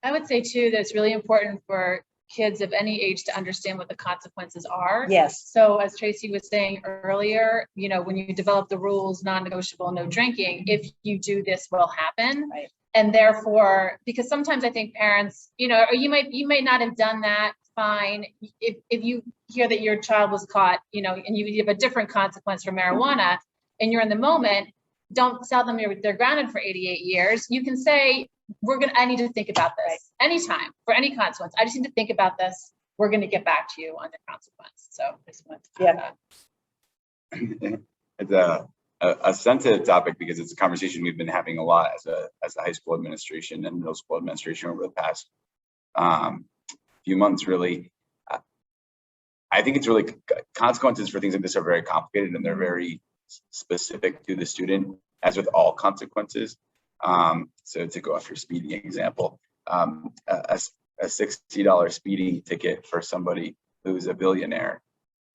I would say too, that it's really important for kids of any age to understand what the consequences are. Yes. So as Tracey was saying earlier, you know, when you develop the rules, non-negotiable, no drinking, if you do this will happen. Right. And therefore, because sometimes I think parents, you know, or you might not have done that, fine. If you hear that your child was caught, you know, and you have a different consequence for marijuana, and you're in the moment, don't tell them they're grounded for 88 years. You can say, I need to think about this anytime for any consequence. I just need to think about this. We're going to get back to you on the consequence. So I just want to add that. It's a sensitive topic, because it's a conversation we've been having a lot as a high school administration and middle school administration over the past few months, really. I think it's really, consequences for things like this are very complicated, and they're very specific to the student, as with all consequences. So to go off your speeding example, a $60 speeding ticket for somebody who's a billionaire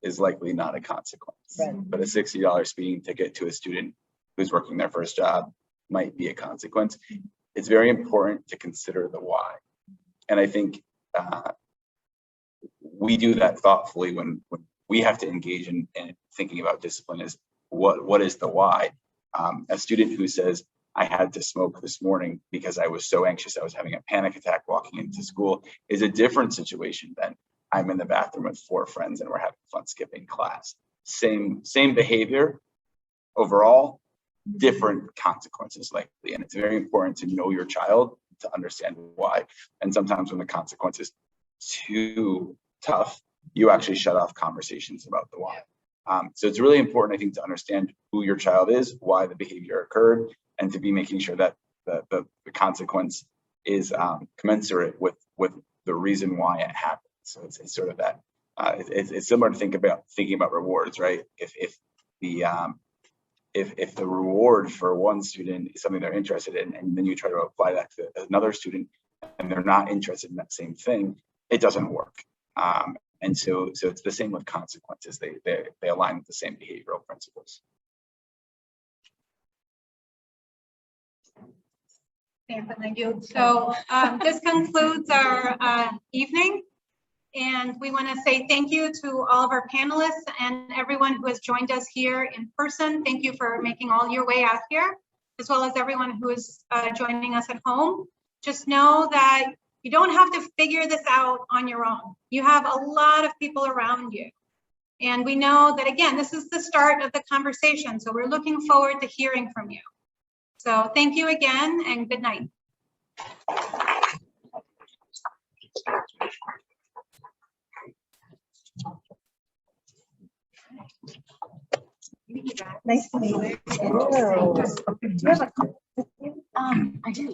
is likely not a consequence. Right. But a $60 speeding ticket to a student who's working their first job might be a consequence. It's very important to consider the why. And I think we do that thoughtfully when we have to engage in thinking about discipline, is what is the why? A student who says, I had to smoke this morning because I was so anxious. I was having a panic attack walking into school is a different situation than I'm in the bathroom with 4 friends and we're having fun skipping class. Same behavior overall, different consequences likely. And it's very important to know your child to understand why. And sometimes when the consequence is too tough, you actually shut off conversations about the why. So it's really important, I think, to understand who your child is, why the behavior occurred, and to be making sure that the consequence is commensurate with the reason why it happened. So it's sort of that. It's similar to thinking about rewards, right? If the reward for one student is something they're interested in, and then you try to apply that to another student, and they're not interested in that same thing, it doesn't work. And so it's the same with consequences. They align with the same behavioral principles. Thank you. So this concludes our evening. And we want to say thank you to all of our panelists and everyone who has joined us here in person. Thank you for making all your way out here, as well as everyone who is joining us at home. Just know that you don't have to figure this out on your own. You have a lot of people around you. And we know that, again, this is the start of the conversation. So we're looking forward to hearing from you. So thank you again and good night. Nice to meet you. I do.